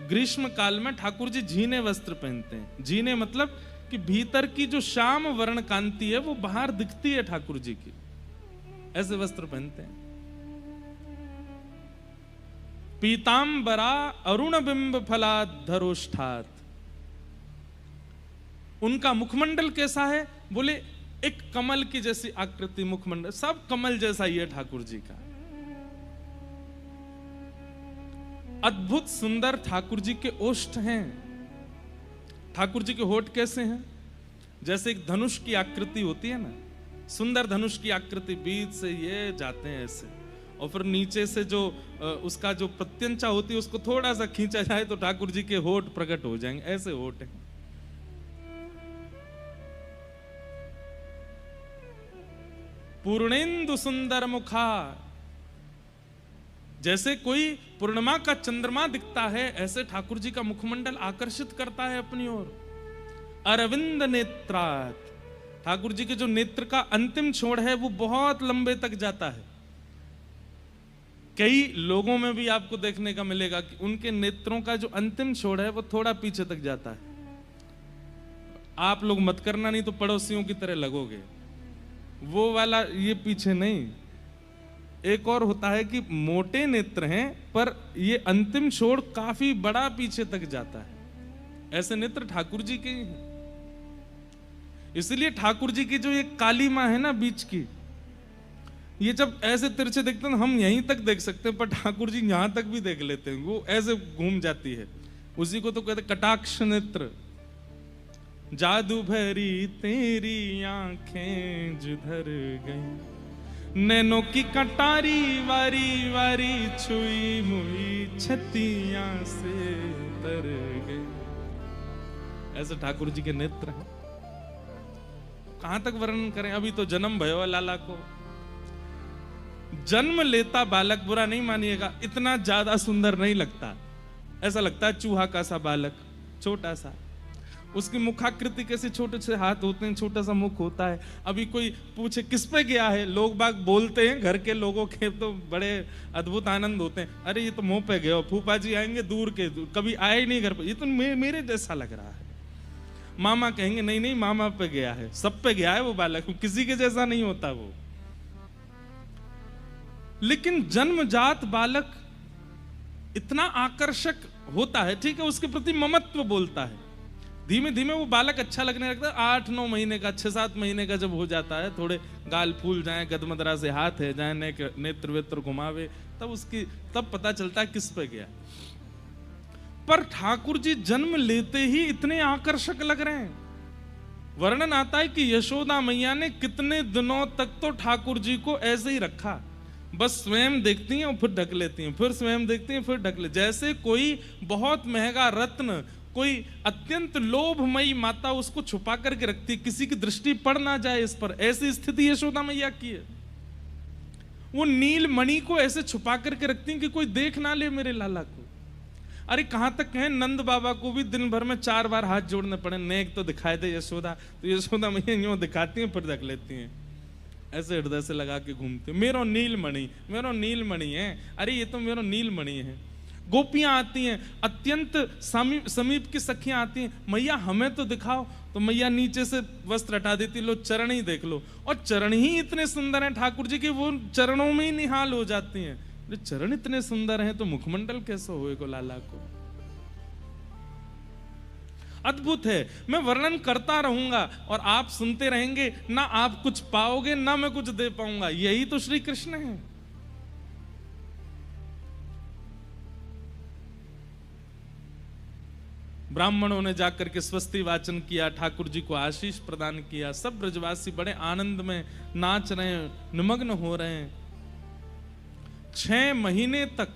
[SPEAKER 1] ग्रीष्म काल में ठाकुर जी झीने वस्त्र पहनते हैं। झीने मतलब कि भीतर की जो श्याम वर्ण कांति है वो बाहर दिखती है ठाकुर जी की, ऐसे वस्त्र पहनते हैं। पीतांबरा अरुण बिंब फलाधरोष्ठात्, उनका मुखमंडल कैसा है? बोले एक कमल की जैसी आकृति मुखमंडल, सब कमल जैसा ही है ठाकुर जी का। अद्भुत सुंदर ठाकुर जी के ओष्ठ हैं। ठाकुर जी के होठ कैसे हैं? जैसे एक धनुष की आकृति होती है ना, सुंदर धनुष की आकृति, बीच से ये जाते हैं ऐसे, और फिर नीचे से जो उसका जो प्रत्यंचा होती है उसको थोड़ा सा खींचा जाए तो ठाकुर जी के होठ प्रकट हो जाएंगे, ऐसे होठ हैं। पूर्णेन्दु सुंदर मुखा, जैसे कोई पूर्णिमा का चंद्रमा दिखता है, ऐसे ठाकुर जी का मुखमंडल आकर्षित करता है अपनी ओर। अरविंद नेत्रात्, ठाकुर जी के जो नेत्र का अंतिम छोड़ है वो बहुत लंबे तक जाता है। कई लोगों में भी आपको देखने का मिलेगा कि उनके नेत्रों का जो अंतिम छोड़ है वो थोड़ा पीछे तक जाता है। आप लोग मत करना, नहीं तो पड़ोसियों की तरह लगोगे। वो वाला ये पीछे नहीं। एक और होता है कि मोटे नेत्र हैं पर ये अंतिम छोड़ काफी बड़ा पीछे तक जाता है। ऐसे नेत्र ठाकुर जी के ही हैं। इसलिए ठाकुर जी की जो ये काली माँ है ना बीच की, ये जब ऐसे तिरछे देखते हैं हम यहीं तक देख सकते हैं, पर ठाकुर जी यहां तक भी देख लेते हैं। वो ऐसे घूम जाती है। उसी को तो कहते कटाक्ष नेत्र। जादू भरी तेरी आंखें जिधर गई, नैनों की कटारी वारी वारी छुई मुई छतियां से तर गई। ऐसे ठाकुर जी के नेत्र हैं। कहां तक वर्णन करें, अभी तो जन्म भयो लाला को। जन्म लेता बालक, बुरा नहीं मानिएगा, इतना ज्यादा सुंदर नहीं लगता। ऐसा लगता है चूहा का सा बालक, छोटा सा। उसकी मुखाकृति कैसे, छोटे से हाथ होते हैं, छोटा सा मुख होता है। अभी कोई पूछे किस पे गया है, लोग बाग बोलते हैं, घर के लोगों के तो बड़े अद्भुत आनंद होते हैं। अरे ये तो मुंह पे गया, फूफा जी आएंगे दूर के, कभी आए ही नहीं घर पे, ये तो मेरे जैसा लग रहा है। मामा कहेंगे नहीं नहीं मामा पे गया है, सब पे गया है वो बालक, किसी के जैसा नहीं होता वो। लेकिन जन्मजात बालक इतना आकर्षक होता है, ठीक है, उसके प्रति ममत्व बोलता है। धीमे धीमे वो बालक अच्छा लगने लगता है। 8-9 महीने का, 6-7 महीने का जब हो जाता है, थोड़े गाल फूल जाए, गदमदरा से हाथ है जाए, नेत्र वेत्र घुमावे, तब पता चलता है किस पे गया। पर ठाकुर जी जन्म लेते ही इतने आकर्षक लग रहे हैं। वर्णन आता है कि यशोदा मैया ने कितने दिनों तक तो ठाकुर जी को ऐसे ही रखा, बस स्वयं देखती हैं और फिर ढक लेती हैं, फिर स्वयं देखती हैं फिर ढक ले, जैसे कोई बहुत महंगा रत्न, कोई अत्यंत लोभमयी माता उसको छुपा करके रखती है, किसी की दृष्टि पड़ ना जाए इस पर। ऐसी स्थिति यशोदा मैया की है। वो नील मणि को ऐसे छुपा करके रखती हैं कि कोई देख ना ले मेरे लाला को। अरे कहां तक है, नंद बाबा को भी दिन भर में 4 बार हाथ जोड़ने पड़े, नेक तो दिखाई दे यशोदा, तो यशोदा मैया यूं दिखाती हैं फिर रख लेती हैं, ऐसे हृदय से लगा के घूमते, मेरो नीलमणि, मेरो नीलमणि है। अरे ये तो मेरो नीलमणि है। गोपियां आती हैं, अत्यंत समीप की सखियां आती हैं, मैया हमें तो दिखाओ, तो मैया नीचे से वस्त्र हटा देती, लो चरण ही देख लो। और चरण ही इतने सुंदर हैं ठाकुर जी के, वो चरणों में ही निहाल हो जाती हैं। चरण इतने सुंदर हैं तो मुखमंडल कैसे होए को लाला को। अद्भुत है। मैं वर्णन करता रहूंगा और आप सुनते रहेंगे, ना आप कुछ पाओगे ना मैं कुछ दे पाऊंगा। यही तो श्री कृष्ण है। ब्राह्मणों ने जाकर के स्वस्ति वाचन किया, ठाकुर जी को आशीष प्रदान किया। सब ब्रजवासी बड़े आनंद में नाच रहे हैं, निमग्न हो रहे हैं। 6 महीने तक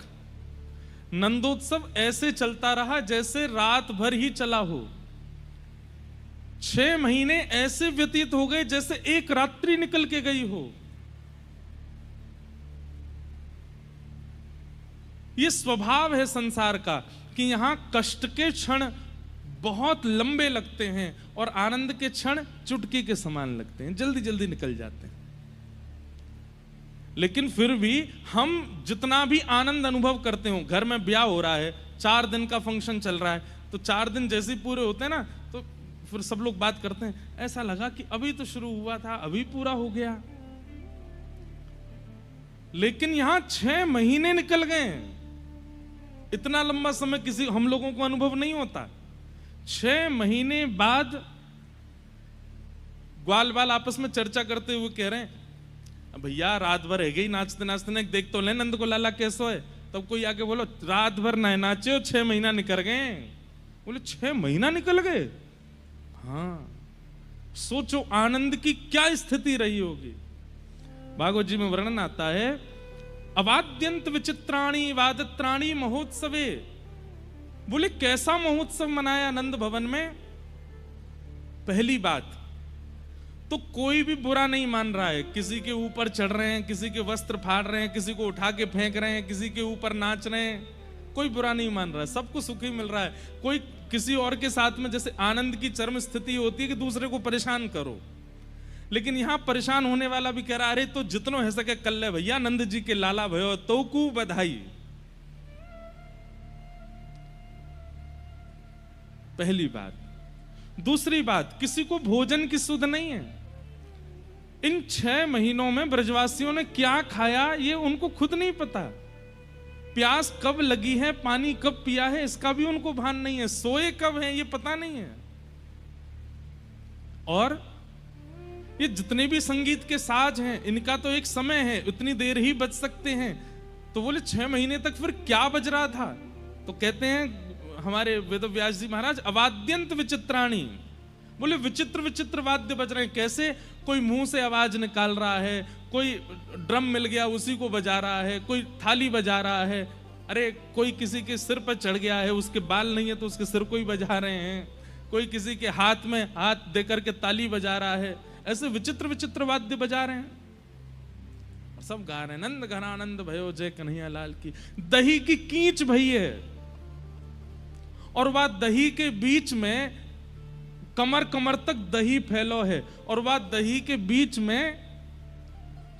[SPEAKER 1] नंदोत्सव ऐसे चलता रहा जैसे रात भर ही चला हो। 6 महीने ऐसे व्यतीत हो गए जैसे एक रात्रि निकल के गई हो। यह स्वभाव है संसार का कि यहां कष्ट के क्षण बहुत लंबे लगते हैं और आनंद के क्षण चुटकी के समान लगते हैं, जल्दी जल्दी निकल जाते हैं। लेकिन फिर भी हम जितना भी आनंद अनुभव करते हो, घर में ब्याह हो रहा है, 4 दिन का फंक्शन चल रहा है, तो 4 दिन जैसे ही पूरे होते हैं ना, तो फिर सब लोग बात करते हैं, ऐसा लगा कि अभी तो शुरू हुआ था, अभी पूरा हो गया। लेकिन यहां 6 महीने निकल गए। इतना लंबा समय किसी हम लोगों को अनुभव नहीं होता। 6 महीने बाद ग्वाल बाल आपस में चर्चा करते हुए कह रहे हैं, भैया रात भर है गई नाचते नाचते ना, देख तो ले नंद को लाला कैसो है। तब कोई आके बोलो रात भर ना नाचे, 6 महीना निकल गए। बोले 6 महीना निकल गए। हाँ, सोचो आनंद की क्या स्थिति रही होगी। भागवत जी में वर्णन आता है, अवाद्यंत विचित्राणी वादत्राणी महोत्सवे। बोले कैसा महोत्सव मनाया नंद भवन में। पहली बात तो कोई भी बुरा नहीं मान रहा है, किसी के ऊपर चढ़ रहे हैं, किसी के वस्त्र फाड़ रहे हैं, किसी को उठा के फेंक रहे हैं, किसी के ऊपर नाच रहे हैं, कोई बुरा नहीं मान रहा है, सबको सुख ही मिल रहा है। कोई किसी और के साथ में जैसे आनंद की चरम स्थिति होती है कि दूसरे को परेशान करो, लेकिन यहां परेशान होने वाला भी कह रहा, अरे तो जितनो है सके कल ले भैया, नंद जी के लाला भयो तो कू बधाई। पहली बात। दूसरी बात, किसी को भोजन की सुध नहीं है। इन 6 महीनों में ब्रजवासियों ने क्या खाया ये उनको खुद नहीं पता। प्यास कब लगी है, पानी कब पिया है, इसका भी उनको भान नहीं है। सोए कब है ये पता नहीं है। और ये जितने भी संगीत के साज हैं, इनका तो एक समय है, उतनी देर ही बज सकते हैं। तो बोले 6 महीने तक फिर क्या बज रहा था? तो कहते हैं हमारे वेदव्यास जी महाराज, अवाद्यंत विचित्राणी। बोले विचित्र विचित्र वाद्य बज रहे हैं। कैसे? कोई मुंह से आवाज निकाल रहा है, कोई ड्रम मिल गया उसी को बजा रहा है, कोई थाली बजा रहा है, अरे कोई किसी के सिर पर चढ़ गया है, उसके बाल नहीं है तो उसके सिर को ही बजा रहे हैं, कोई किसी के हाथ में हाथ देकर के ताली बजा रहा है। ऐसे विचित्र विचित्र वाद्य बजा रहे हैं और सब गा रहे हैं, नंद घनानंद भयो जय कन्हैया लाल की। दही की कीच भई है और वह दही के बीच में कमर कमर तक दही फैलो है, और वह दही के बीच में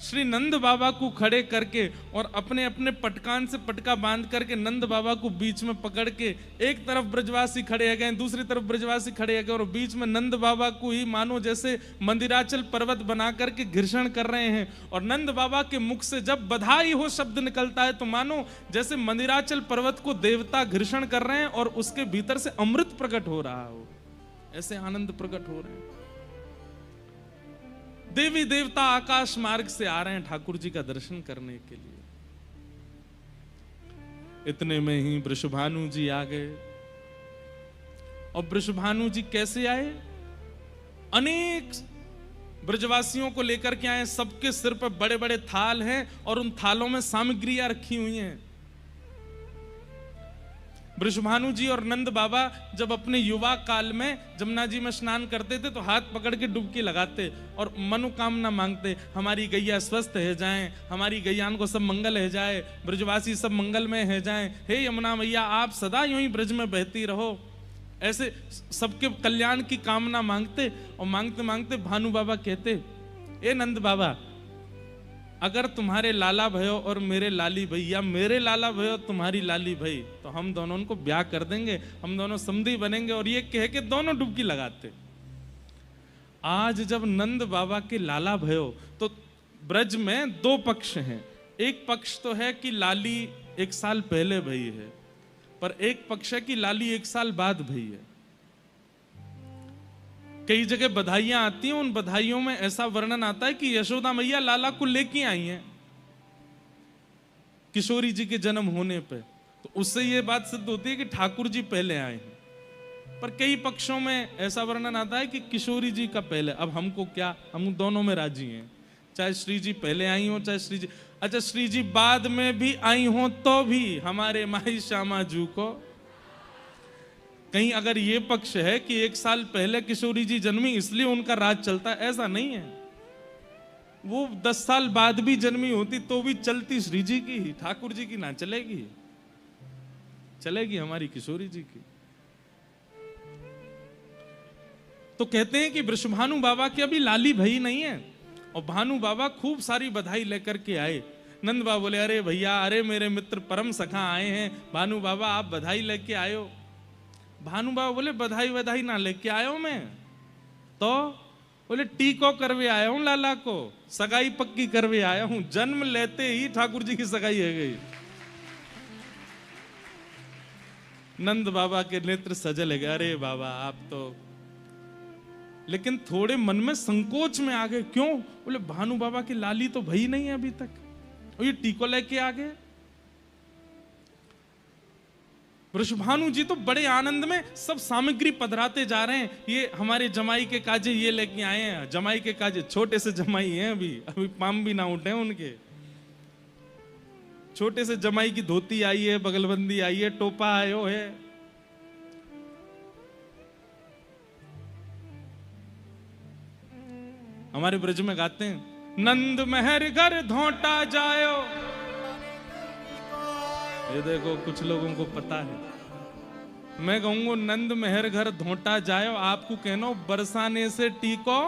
[SPEAKER 1] श्री नंद बाबा को खड़े करके और अपने अपने पटकान से पटका बांध करके नंद बाबा को बीच में पकड़ के, एक तरफ ब्रजवासी खड़े गए, दूसरी तरफ ब्रजवासी खड़े गए, और बीच में नंद बाबा को ही मानो जैसे मंदिराचल पर्वत बना करके घर्षण कर रहे हैं। और नंद बाबा के मुख से जब बधाई हो शब्द निकलता है तो मानो जैसे मंदिराचल पर्वत को देवता घर्षण कर रहे हैं और उसके भीतर से अमृत प्रकट हो रहा हो, ऐसे आनंद प्रकट हो रहे हैं। देवी देवता आकाश मार्ग से आ रहे हैं ठाकुर जी का दर्शन करने के लिए। इतने में ही वृषभानु जी आ गए। और वृषभानु जी कैसे आए? अनेक ब्रजवासियों को लेकर के आए, सबके सिर पर बड़े बड़े थाल हैं और उन थालों में सामग्रियां रखी हुई हैं। वृषभानु जी और नंद बाबा जब अपने युवा काल में जमुना जी में स्नान करते थे तो हाथ पकड़ के डुबकी लगाते और मनोकामना मांगते, हमारी गैया स्वस्थ है जाएं, हमारी गैयान को सब मंगल है जाए, ब्रजवासी सब मंगल में है जाएं, हे यमुना मैया आप सदा यूं ही ब्रज में बहती रहो। ऐसे सबके कल्याण की कामना मांगते और मांगते मांगते भानु बाबा कहते, ए नंद बाबा, अगर तुम्हारे लाला भयो और मेरे लाली भई, या मेरे लाला भयो तुम्हारी लाली भई, तो हम दोनों को ब्याह कर देंगे, हम दोनों समधी बनेंगे। और ये कह के दोनों डुबकी लगाते। आज जब नंद बाबा के लाला भयो, तो ब्रज में 2 पक्ष हैं। एक पक्ष तो है कि लाली 1 साल पहले भई है, पर एक पक्ष है कि लाली 1 साल बाद भई है। कई जगह बधाइयां आती हैं, उन बधाइयों में ऐसा वर्णन आता है कि यशोदा मैया लाला को लेके आई हैं किशोरी जी के जन्म होने पे, तो उससे ये बात सिद्ध होती है कि ठाकुर जी पहले आए हैं। पर कई पक्षों में ऐसा वर्णन आता है कि किशोरी जी का पहले। अब हमको क्या, हम दोनों में राजी हैं, चाहे श्री जी पहले आई हो चाहे श्री जी, अच्छा श्री जी बाद में भी आई हो तो भी हमारे माई श्यामा जू को। कहीं अगर ये पक्ष है कि 1 साल पहले किशोरी जी जन्मी इसलिए उनका राज चलता है, ऐसा नहीं है। वो 10 साल बाद भी जन्मी होती तो भी चलती श्री जी की, ठाकुर जी की ना चलेगी, चलेगी हमारी किशोरी जी की। तो कहते हैं कि वृषभानु बाबा की अभी लाली भई नहीं है, और भानु बाबा खूब सारी बधाई लेकर के आए। नंद बाबा बोले, अरे भैया, अरे मेरे मित्र परम सखा आए हैं, भानु बाबा आप बधाई लेके आए हो। भानु बाबा बोले, बधाई बधाई ना लेके आयो मैं तो। बोले, टीको करवे आया हूं लाला को, सगाई पक्की करवे आया हूं। जन्म लेते ही ठाकुर जी की सगाई हो गई। नंद बाबा के नेत्र सजल गए, अरे बाबा आप तो, लेकिन थोड़े मन में संकोच में आ गए। क्यों? बोले, भानु बाबा की लाली तो भई नहीं है अभी तक, और ये टीको लेके आ गए। वृषभानु जी तो बड़े आनंद में सब सामग्री पधराते जा रहे हैं। ये हमारे जमाई के काजे ये लेके आए हैं, जमाई के काजे, छोटे से जमाई हैं, अभी पाम भी ना उठे उनके। छोटे से जमाई की धोती आई है, बगलबंदी आई है, टोपा आयो है। हमारे ब्रज में गाते हैं, नंद महर घर धोटा जायो। ये देखो कुछ लोगों को पता है, मैं कहूंगा नंद महर घर धोटा जायो, आपको कहना बरसाने से टीको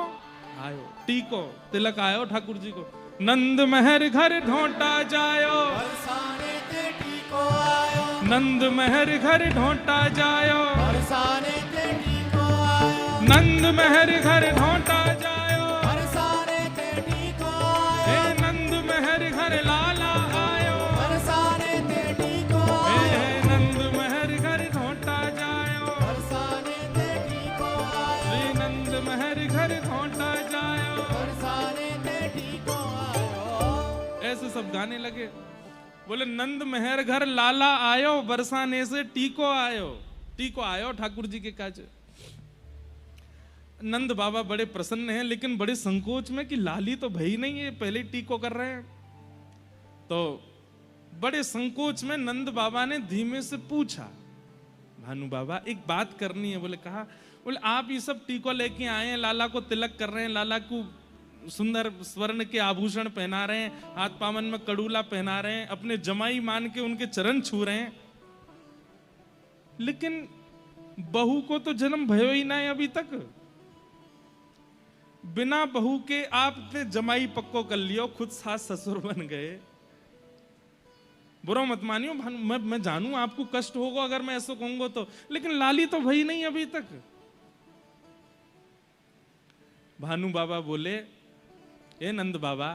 [SPEAKER 1] आयो, टीको तिलक आयो ठाकुर जी को। नंद महर घर ढोंटा जायो,
[SPEAKER 2] बरसाने ते टीको आयो,
[SPEAKER 1] नंद महर घर ढोंटा जायो,
[SPEAKER 2] बरसाने ते टीको आयो,
[SPEAKER 1] नंद महर घर ढोंटा जायो,
[SPEAKER 2] बरसाने ते टीको
[SPEAKER 1] हे
[SPEAKER 2] आयो,
[SPEAKER 1] नंद महर घर लाला आयो,
[SPEAKER 2] बरसाने ते टीको
[SPEAKER 1] हे
[SPEAKER 2] आयो,
[SPEAKER 1] नंद महर घर ढोंटा जायो,
[SPEAKER 2] बरसाने ते टीको आयो,
[SPEAKER 1] श्री नंद महर घर ढोंटा जायो।
[SPEAKER 2] बरसाने ते टीको आयो।
[SPEAKER 1] ऐसे सब गाने लगे। बोले नंद महर घर लाला आयो, बरसाने से टीको आयो। टीको आयो ठाकुर जी के काज। नंद बाबा बड़े प्रसन्न हैं, लेकिन बड़े संकोच में कि लाली तो भई नहीं है, पहले ही टीको कर रहे हैं। तो बड़े संकोच में नंद बाबा ने धीमे से पूछा, भानु बाबा एक बात करनी है। बोले कहा। बोले आप ये सब टीको लेके आए हैं, लाला को तिलक कर रहे हैं, लाला को सुंदर स्वर्ण के आभूषण पहना रहे हैं, हाथ पावन में कड़ूला पहना रहे हैं, अपने जमाई मान के उनके चरण छू रहे हैं, लेकिन बहू को तो जन्म भयो ही ना है अभी तक। बिना बहू के आपने जमाई पक्को कर लियो, खुद सास ससुर बन गए। बुरा मत मानियो, मैं जानू आपको कष्ट होगा अगर मैं ऐसा कहूंगा तो, लेकिन लाली तो भई नहीं अभी तक। भानु बाबा बोले, ए नंद बाबा,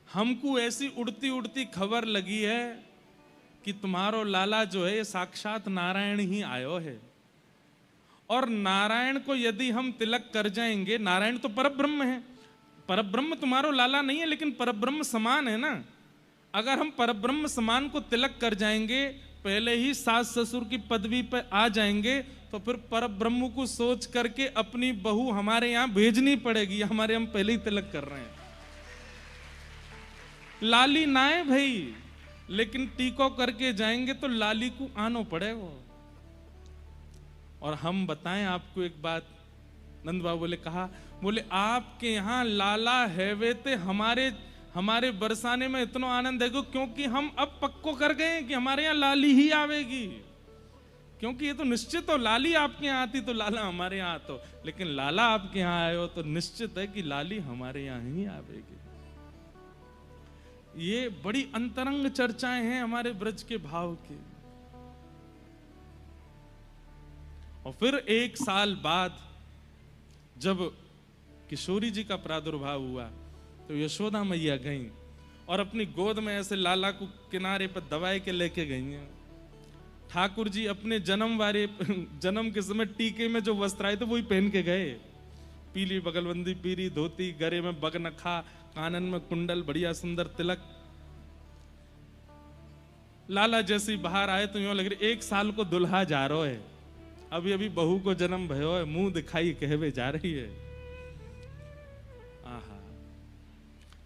[SPEAKER 1] हमको ऐसी उड़ती उड़ती खबर लगी है कि तुम्हारो लाला जो है ये साक्षात नारायण ही आयो है, और नारायण को यदि हम तिलक कर जाएंगे, नारायण तो परब्रह्म है, परब्रह्म तुम्हारो लाला नहीं है लेकिन परब्रह्म समान है ना। अगर हम परब्रह्म समान को तिलक कर जाएंगे, पहले ही सास ससुर की पदवी पर आ जाएंगे, तो फिर परब्रह्म को सोच करके अपनी बहू हमारे यहां भेजनी पड़ेगी। हमारे हम पहले ही तिलक कर रहे हैं। लाली ना है भाई, लेकिन टीको करके जाएंगे तो लाली को आनो पड़ेगा। और हम बताएं आपको एक बात, नंद बाबू बोले कहा, बोले आपके यहाँ लाला है वे ते हमारे बरसाने में इतना आनंद है क्योंकि हम अब पक्को कर गए हैं कि हमारे यहाँ लाली ही आवेगी। क्योंकि ये तो निश्चित हो, लाली आपके यहाँ आती तो लाला हमारे यहाँ आतो, लेकिन लाला आपके यहाँ आए हो तो निश्चित है कि लाली हमारे यहाँ ही आवेगी। ये बड़ी अंतरंग चर्चाएं हैं हमारे ब्रज के भाव की। और फिर एक साल बाद जब किशोरी जी का प्रादुर्भाव हुआ तो यशोदा मैया गई और अपनी गोद में ऐसे लाला को किनारे पर दबाए के लेके गई हैं। ठाकुर जी अपने जन्म के समय टीके में जो वस्त्र आए थे वही पहन के गए, पीली बगलबंदी, पीली धोती, गले में बगनखा, कानन में कुंडल, बढ़िया सुंदर तिलक। लाला जैसे बाहर आए तो यूं लग रही 1 साल को दुल्हा जा रहा है, अभी अभी बहू को जन्म भयो है, मुंह दिखाई कहवे जा रही है। आहा,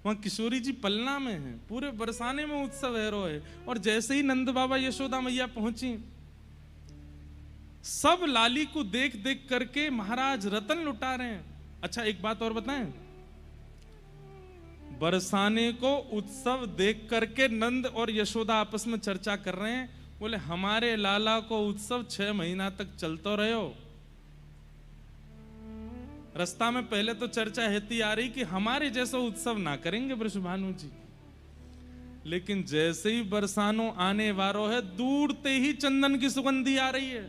[SPEAKER 1] वहां किशोरी जी पलना में है, पूरे बरसाने में उत्सव है रो है। और जैसे ही नंद बाबा यशोदा मैया पहुंची, सब लाली को देख देख करके महाराज रतन लुटा रहे हैं। अच्छा एक बात और बताएं, बरसाने को उत्सव देख करके नंद और यशोदा आपस में चर्चा कर रहे हैं। बोले हमारे लाला को उत्सव 6 महीना तक चलते रहो। रास्ता में पहले तो चर्चा हेती आ रही कि हमारे जैसा उत्सव ना करेंगे वृषभानु जी, लेकिन जैसे ही बरसानो आने वारो है, दूर ते ही चंदन की सुगंधी आ रही है,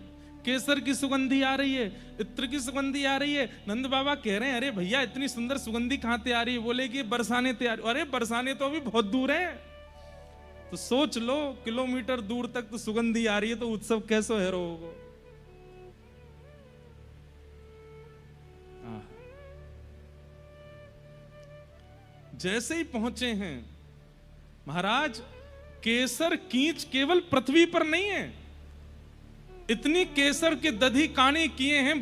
[SPEAKER 1] केसर की सुगंधी आ रही है, इत्र की सुगंधी आ रही है। नंद बाबा कह रहे हैं अरे भैया इतनी सुंदर सुगंधी कहां से आ रही है? बोले कि बरसाने तैयार। अरे बरसाने तो अभी बहुत दूर है, तो सोच लो किलोमीटर दूर तक तो सुगंधी आ रही है, तो उत्सव कैसे है रोगो। जैसे ही पहुंचे हैं महाराज, केसर कींच केवल पृथ्वी पर नहीं है, इतनी केसर के दधी काने किए हैं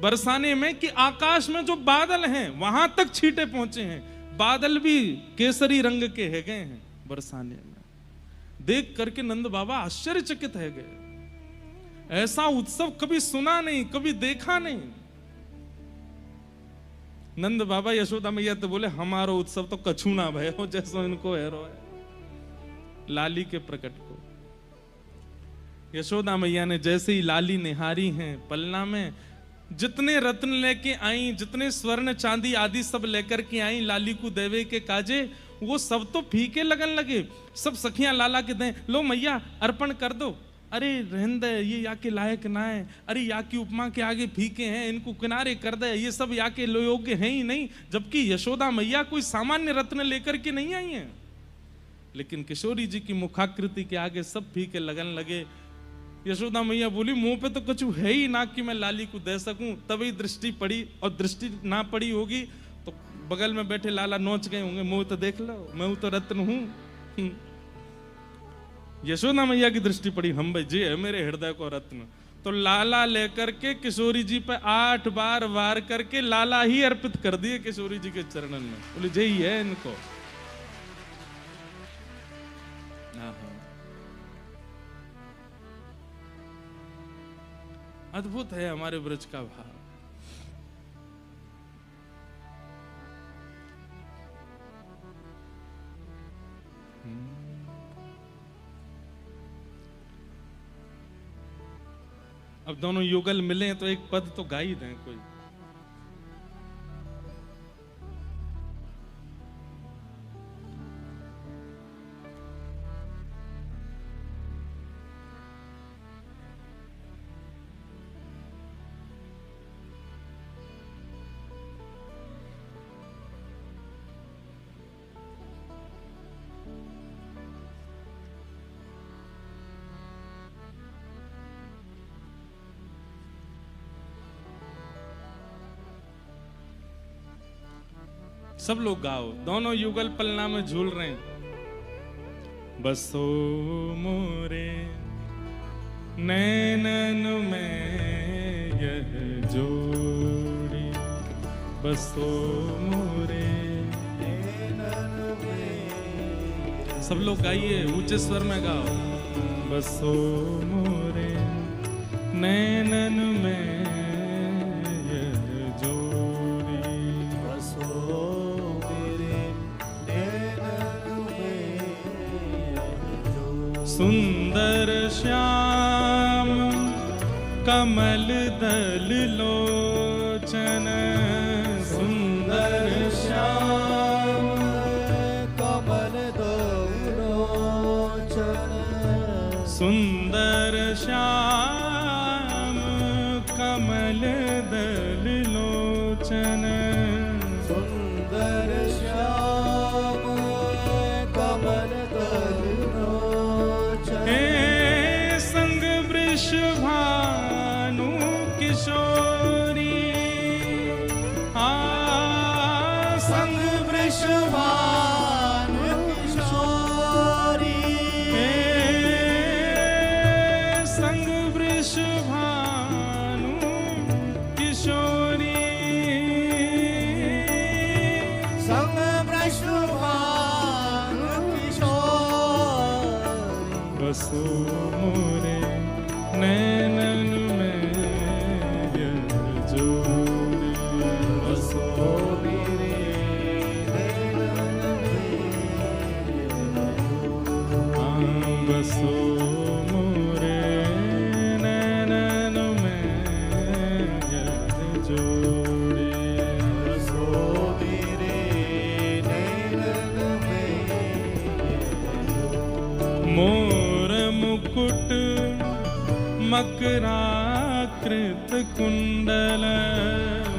[SPEAKER 1] बरसाने में कि आकाश में जो बादल हैं वहां तक छींटे पहुंचे हैं। बादल भी केसरी रंग के है गए हैं बरसाने में। देख करके नंद बाबा आश्चर्यचकित है गए, ऐसा उत्सव कभी सुना नहीं, कभी देखा नहीं। नंद बाबा यशोदा मैया तो बोले हमारो उत्सव तो कछु ना भयो जैसो इनको है रो है। लाली के प्रकट को यशोदा मैया ने जैसे ही लाली निहारी हैं पलना में, जितने रत्न लेके आई, जितने स्वर्ण चांदी आदि सब लेकर के आई लाली को देवे के काजे, वो सब तो फीके लगन लगे। सब सखियां लाला के दें, लो मैया अर्पण कर दो। अरे रहन दे, ये या के लायक ना है, अरे या की उपमा के आगे फीके हैं, इनको किनारे कर दे, ये सब या के योग्य हैं ही नहीं। जबकि यशोदा मैया कोई सामान्य रत्न लेकर के नहीं आई हैं, लेकिन किशोरी जी की मुखाकृति के आगे सब फीके लगन लगे। यशोदा मैया बोली, मुंह पे तो कुछ है ही ना कि मैं लाली को दे सकूं। तभी दृष्टि पड़ी, और दृष्टि ना पड़ी होगी तो बगल में बैठे लाला नोच गए होंगे, मुंह तो देख लो, मैं तो रत्न हूं। यशोदा मैया की दृष्टि पड़ी, हम भाई जी है मेरे हृदय को रत्न। तो लाला लेकर के किशोरी जी पे 8 बार वार करके लाला ही अर्पित कर दिए किशोरी जी के चरणन में। बोले जय ही है इनको। अद्भुत है हमारे ब्रज का भाव। अब दोनों युगल मिले तो एक पद तो गा ही दें कोई। सब लोग गाओ, दोनों युगल पलना में झूल रहे हैं। बसो मोरे नैनन में यह जोड़ी, बसो मोरे नैनन में। सब लोग गाइए, ऊंचे स्वर में गाओ। बसो मोरे नैनन में सुंदर श्याम कमल दल लोचन, सुंदर श्याम
[SPEAKER 2] कमल दल लोचन,
[SPEAKER 1] सुंदर श्याम कमल दल लोचन,
[SPEAKER 2] सुंदर श्याम कमल दल लोचन।
[SPEAKER 1] संग वृषभानु किशोरी, संग
[SPEAKER 2] वृषभानु किशोरी,
[SPEAKER 1] संग वृषभानु किशोरी,
[SPEAKER 2] संग वृषभानु किशोरी।
[SPEAKER 1] बसो मोरे नैनन में यह जोड़ी, बसो
[SPEAKER 2] मेरे नैनन में,
[SPEAKER 1] बसो मोरे नैनन में यह जोड़ी,
[SPEAKER 2] बसो मेरे नैनन में।
[SPEAKER 1] मोर मुकुट मकराकृत कुंडल,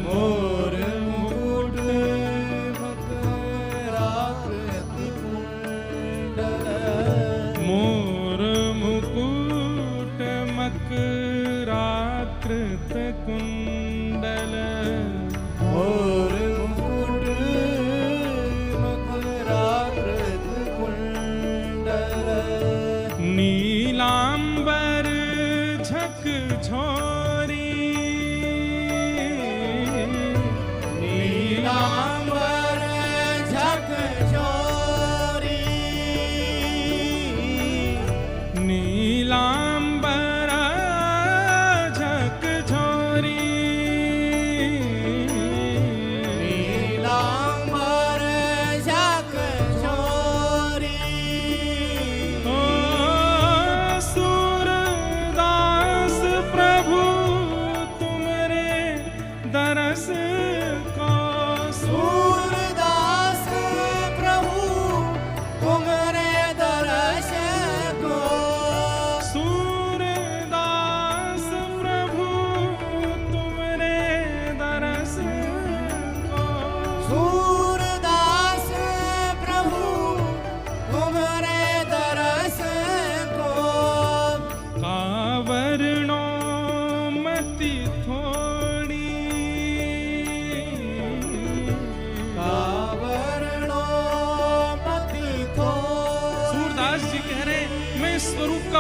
[SPEAKER 2] मोर मुकुट मकराकृत कुंडल,
[SPEAKER 1] मोर मुकुट मकराकृत कुंडल,
[SPEAKER 2] मोर मुकुट मकराकृत कुंडल,
[SPEAKER 1] नीलांबर झक झोरी,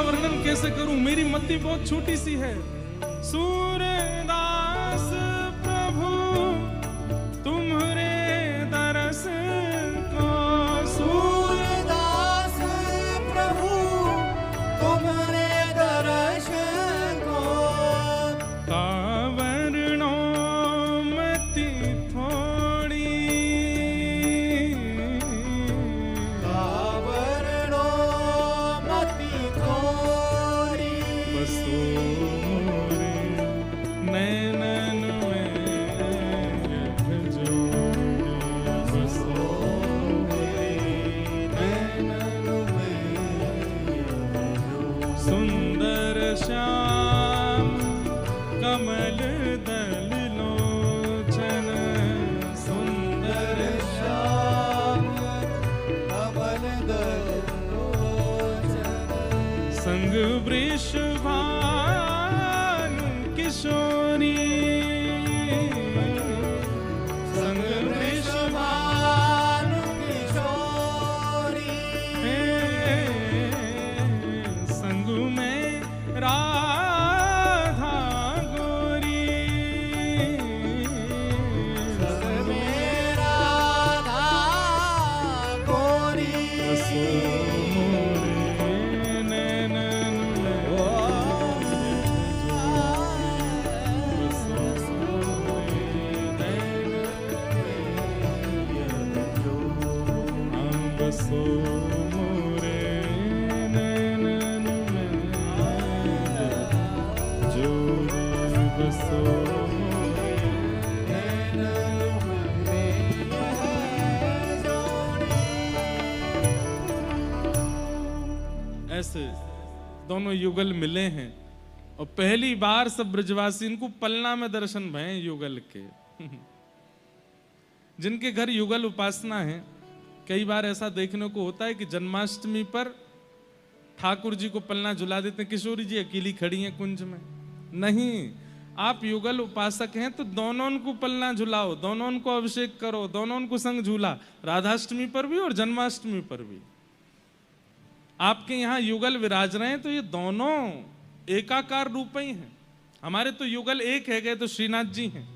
[SPEAKER 1] वर्णन कैसे करूं, मेरी मति बहुत छोटी सी है। सूरदास प्रभु तुम्हारे दरस को,
[SPEAKER 2] सूरदास प्रभु तुम्हारे दर्श को,
[SPEAKER 1] कावरणो मति थोड़ी,
[SPEAKER 2] कावरणो मति थोड़ी,
[SPEAKER 1] बसो मोरे नैनन में जोड़ी, बसो सुंदर श्याम कमल दल लोचन, सुंदर
[SPEAKER 2] श्याम कमल दल लोचन,
[SPEAKER 1] संग वृषभानु किशोरी, संग
[SPEAKER 2] वृषभानु किशोरी,
[SPEAKER 1] संग में राधा गोरी,
[SPEAKER 2] संग में राधा गोरी,
[SPEAKER 1] बसो मोरे नैनन में बसो मोरे हम बसो मोरे नैनन में जोड़ी, बसो मोरे ऐसे दोनों युगल मिले हैं और पहली बार सब ब्रजवासी इनको पलना में दर्शन भये युगल के। जिनके घर युगल उपासना है, कई बार ऐसा देखने को होता है कि जन्माष्टमी पर ठाकुर जी को पलना झुला देते हैं, किशोरी जी अकेली खड़ी हैं कुंज में। नहीं, आप युगल उपासक हैं तो दोनों उनको पलना झुलाओ, दोनों उनको अभिषेक करो, दोनों उनको संग झूला, राधाष्टमी पर भी और जन्माष्टमी पर भी। आपके यहाँ युगल विराज रहे हैं तो ये दोनों एकाकार रूप ही हैं। हमारे तो युगल एक है गए तो श्रीनाथ जी हैं,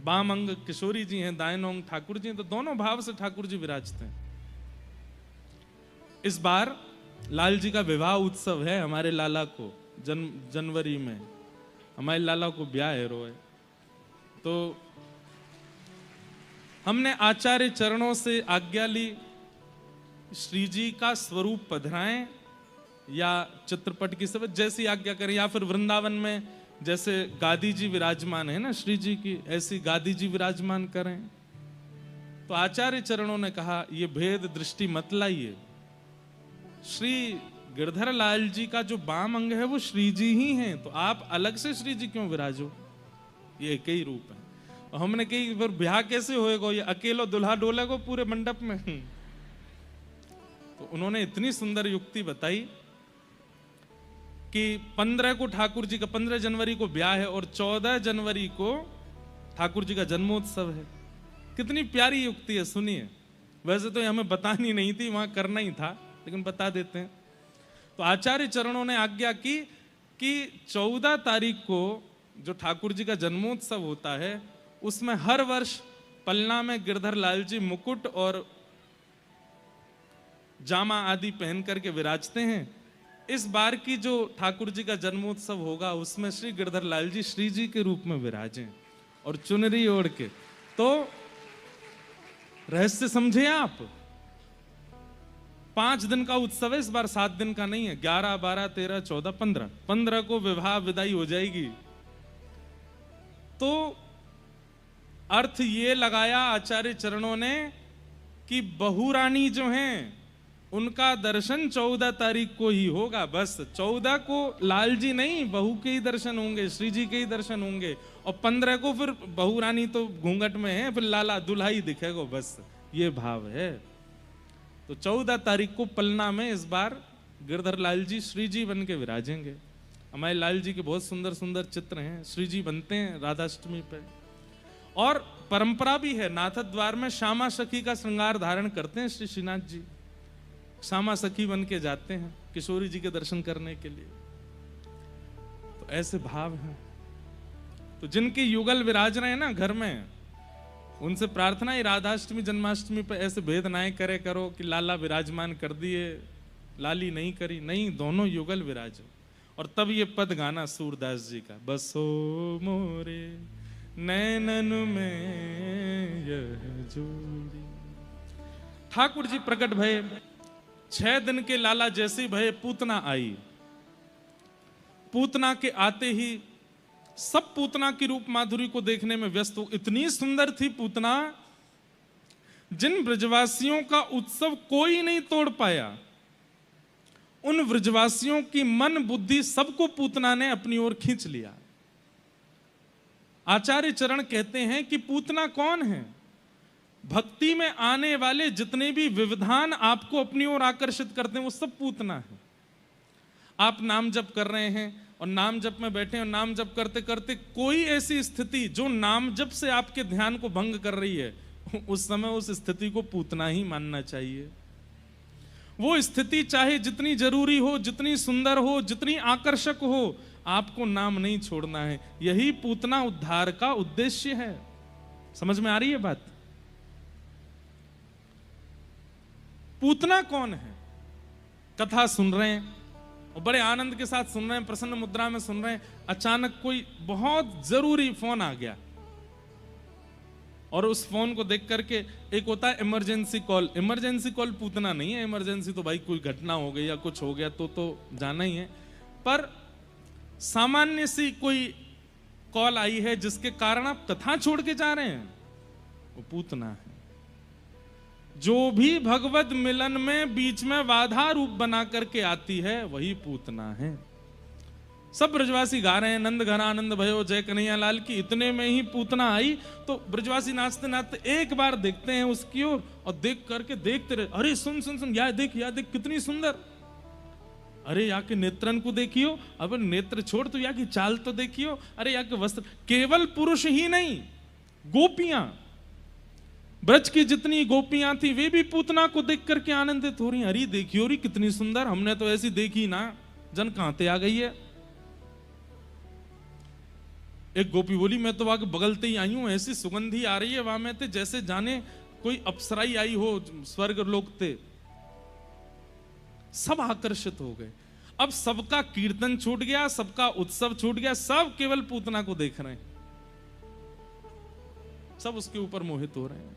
[SPEAKER 1] बाम अंग किशोरी जी हैं, दाएं अंग ठाकुर जी हैं, तो दोनों भाव से ठाकुर जी विराजते हैं। इस बार लाल जी का विवाह उत्सव है हमारे लाला को, जनवरी में हमारे लाला को ब्याह है रोए। तो हमने आचार्य चरणों से आज्ञा ली, श्री जी का स्वरूप पधराएं या चित्रपट की सब जैसी आज्ञा करें, या फिर वृंदावन में जैसे गादी जी विराजमान है ना श्री जी की, ऐसी गादी जी विराजमान करें। तो आचार्य चरणों ने कहा ये भेद दृष्टि मत लाइए, श्री गिरधर लाल जी का जो बाम अंग है वो श्री जी ही हैं, तो आप अलग से श्री जी क्यों विराजो, ये एक ही रूप है। और हमने कही फिर ब्याह कैसे होएगा, ये अकेलो दुल्हा डोलेगो पूरे मंडप में। तो उन्होंने इतनी सुंदर युक्ति बताई कि 15 को ठाकुर जी का 15 जनवरी को ब्याह है और 14 जनवरी को ठाकुर जी का जन्मोत्सव है। कितनी प्यारी युक्ति है, सुनिए। वैसे तो ये हमें बतानी नहीं थी, वहां करना ही था, लेकिन बता देते हैं। तो आचार्य चरणों ने आज्ञा की कि 14 तारीख को जो ठाकुर जी का जन्मोत्सव होता है उसमें हर वर्ष पलना में गिरधर लाल जी मुकुट और जामा आदि पहन करके विराजते हैं। इस बार की जो ठाकुर जी का जन्मोत्सव होगा उसमें श्री गिरधर लाल जी श्री जी के रूप में विराजें और चुनरी ओढ़ के। तो रहस्य समझे आप, 5 दिन का उत्सव है इस बार, 7 दिन का नहीं है। 11, 12, 13, 14, 15 को विवाह विदाई हो जाएगी। तो अर्थ ये लगाया आचार्य चरणों ने कि बहू रानी जो हैं उनका दर्शन 14 तारीख को ही होगा। बस 14 को लाल जी नहीं, बहू के ही दर्शन होंगे, श्री जी के ही दर्शन होंगे। और 15 को फिर बहू रानी तो घूंघट में है, फिर लाला दुल्हा ही दिखेगा। बस ये भाव है। तो 14 तारीख को पलना में इस बार गिरधर लाल जी श्री जी बन के विराजेंगे। हमारे लाल जी के बहुत सुंदर सुंदर चित्र हैं, श्री जी बनते हैं राधाष्टमी पे। और परंपरा भी है, नाथ द्वार में श्यामा सखी का श्रृंगार धारण करते हैं श्री श्रीनाथ जी, श्यामा सखी बन के जाते हैं। किशोरी जी के दर्शन करने के लिए। तो ऐसे भाव हैं। तो जिनके युगल विराज रहे हैं ना घर में, उनसे प्रार्थना है राधाष्टमी जन्माष्टमी पे ऐसे भेद ना करे करो कि लाला विराजमान कर दिए लाली नहीं करी, नहीं, दोनों युगल विराजो। और तब ये पद गाना सूरदास जी का, बसो मोरे नैनन में यह जोड़ी। ठाकुर जी प्रकट भये, 6 दिन के लाला जैसे भये पूतना आई। पूतना के आते ही सब पूतना की रूप माधुरी को देखने में व्यस्त हो। इतनी सुंदर थी पूतना, जिन ब्रजवासियों का उत्सव कोई नहीं तोड़ पाया, उन ब्रजवासियों की मन बुद्धि सबको पूतना ने अपनी ओर खींच लिया। आचार्य चरण कहते हैं कि पूतना कौन है? भक्ति में आने वाले जितने भी विविधान आपको अपनी ओर आकर्षित करते हैं वो सब पूतना है। आप नाम जप कर रहे हैं और नाम जप में बैठे और नाम जप करते करते कोई ऐसी स्थिति जो नाम जप से आपके ध्यान को भंग कर रही है, उस समय उस स्थिति को पूतना ही मानना चाहिए। वो स्थिति चाहे जितनी जरूरी हो, जितनी सुंदर हो, जितनी आकर्षक हो, आपको नाम नहीं छोड़ना है। यही पूतना उद्धार का उद्देश्य है। समझ में आ रही है बात? पूतना कौन है? कथा सुन रहे हैं और बड़े आनंद के साथ सुन रहे हैं, प्रसन्न मुद्रा में सुन रहे हैं, अचानक कोई बहुत जरूरी फोन आ गया और उस फोन को देख करके, एक होता है emergency call. Emergency call Putana नहीं है। इमरजेंसी तो भाई कोई घटना हो गई या कुछ हो गया तो जाना ही है। पर सामान्य सी कोई कॉल आई है जिसके कारण आप कथा छोड़ के जा रहे हैं, वो पूतना है। जो भी भगवत मिलन में बीच में बाधा रूप बना करके आती है वही पूतना है। सब ब्रजवासी गा रहे हैं, नंद घन आनंद भयो जय कन्हैया लाल की। इतने में ही पूतना आई तो ब्रजवासी नाचते नाचते एक बार देखते हैं उसकी ओर और देख करके देखते रहे, अरे सुन सुन सुन, या देख कितनी सुंदर, अरे या के नेत्रन को देखियो, अब नेत्र छोड़ तो या की चाल तो देखियो, अरे या के वस्त्र। केवल पुरुष ही नहीं, गोपियां, ब्रज की जितनी गोपियां थी वे भी पूतना को देख करके आनंदित हो रही। अरे देखियो री कितनी सुंदर, हमने तो ऐसी देखी ना, जन कहां ते आ गई है। एक गोपी बोली, मैं तो आगे बगलते ही आई हूं, ऐसी सुगंधी आ रही है वहां में थे जैसे जाने कोई अप्सराई आई हो स्वर्ग लोक ते। सब आकर्षित हो गए। अब सबका कीर्तन छूट गया, सबका उत्सव छूट गया, सब केवल पूतना को देख रहे हैं, सब उसके ऊपर मोहित हो रहे हैं।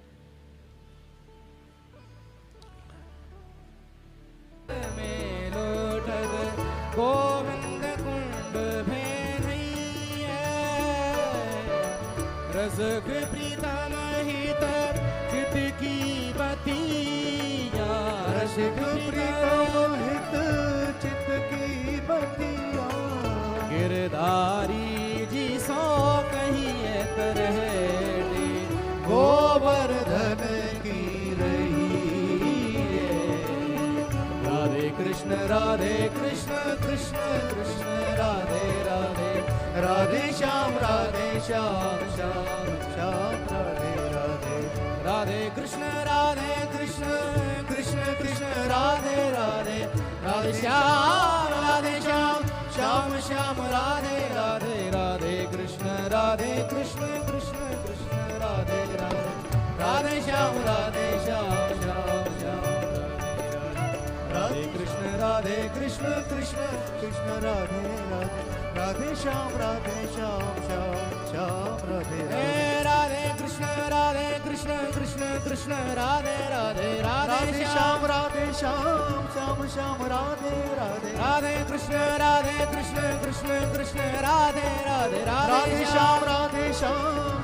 [SPEAKER 2] गोविंद कुंड भेनैया रसक प्रीतम हित चित की बतिया, रसिक प्रीतम हित चित की बतिया। गिरधारी जी सो कहिए तरह गोवर्धन की राधे कृष्ण कृष्ण कृष्ण राधे राधे, राधे श्याम श्याम श्याम राधे राधे, राधे कृष्ण कृष्ण कृष्ण राधे राधे, राधे श्याम श्याम श्याम राधे राधे, राधे कृष्ण कृष्ण कृष्ण राधे राधे, राधे श्याम श्याम श्याम राधे कृष्ण कृष्ण कृष्ण राधे राधे, राधे श्याम श्याम श्याम राधे राधे कृष्ण कृष्ण कृष्ण राधे राधे, राधे श्याम श्याम श्याम राधे राधे, राधे कृष्ण कृष्ण कृष्ण राधे राधे, राधे श्याम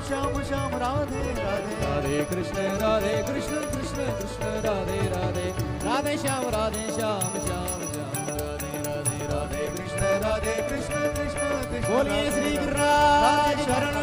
[SPEAKER 2] श्याम श्याम राधे राधे, राधे कृष्ण कृष्ण कृष्ण राधे राधे, राधे श्याम श्याम श्याम राधे राधे, राधे कृष्ण कृष्ण कृष्ण। बोलिए श्री गिरिराज शरण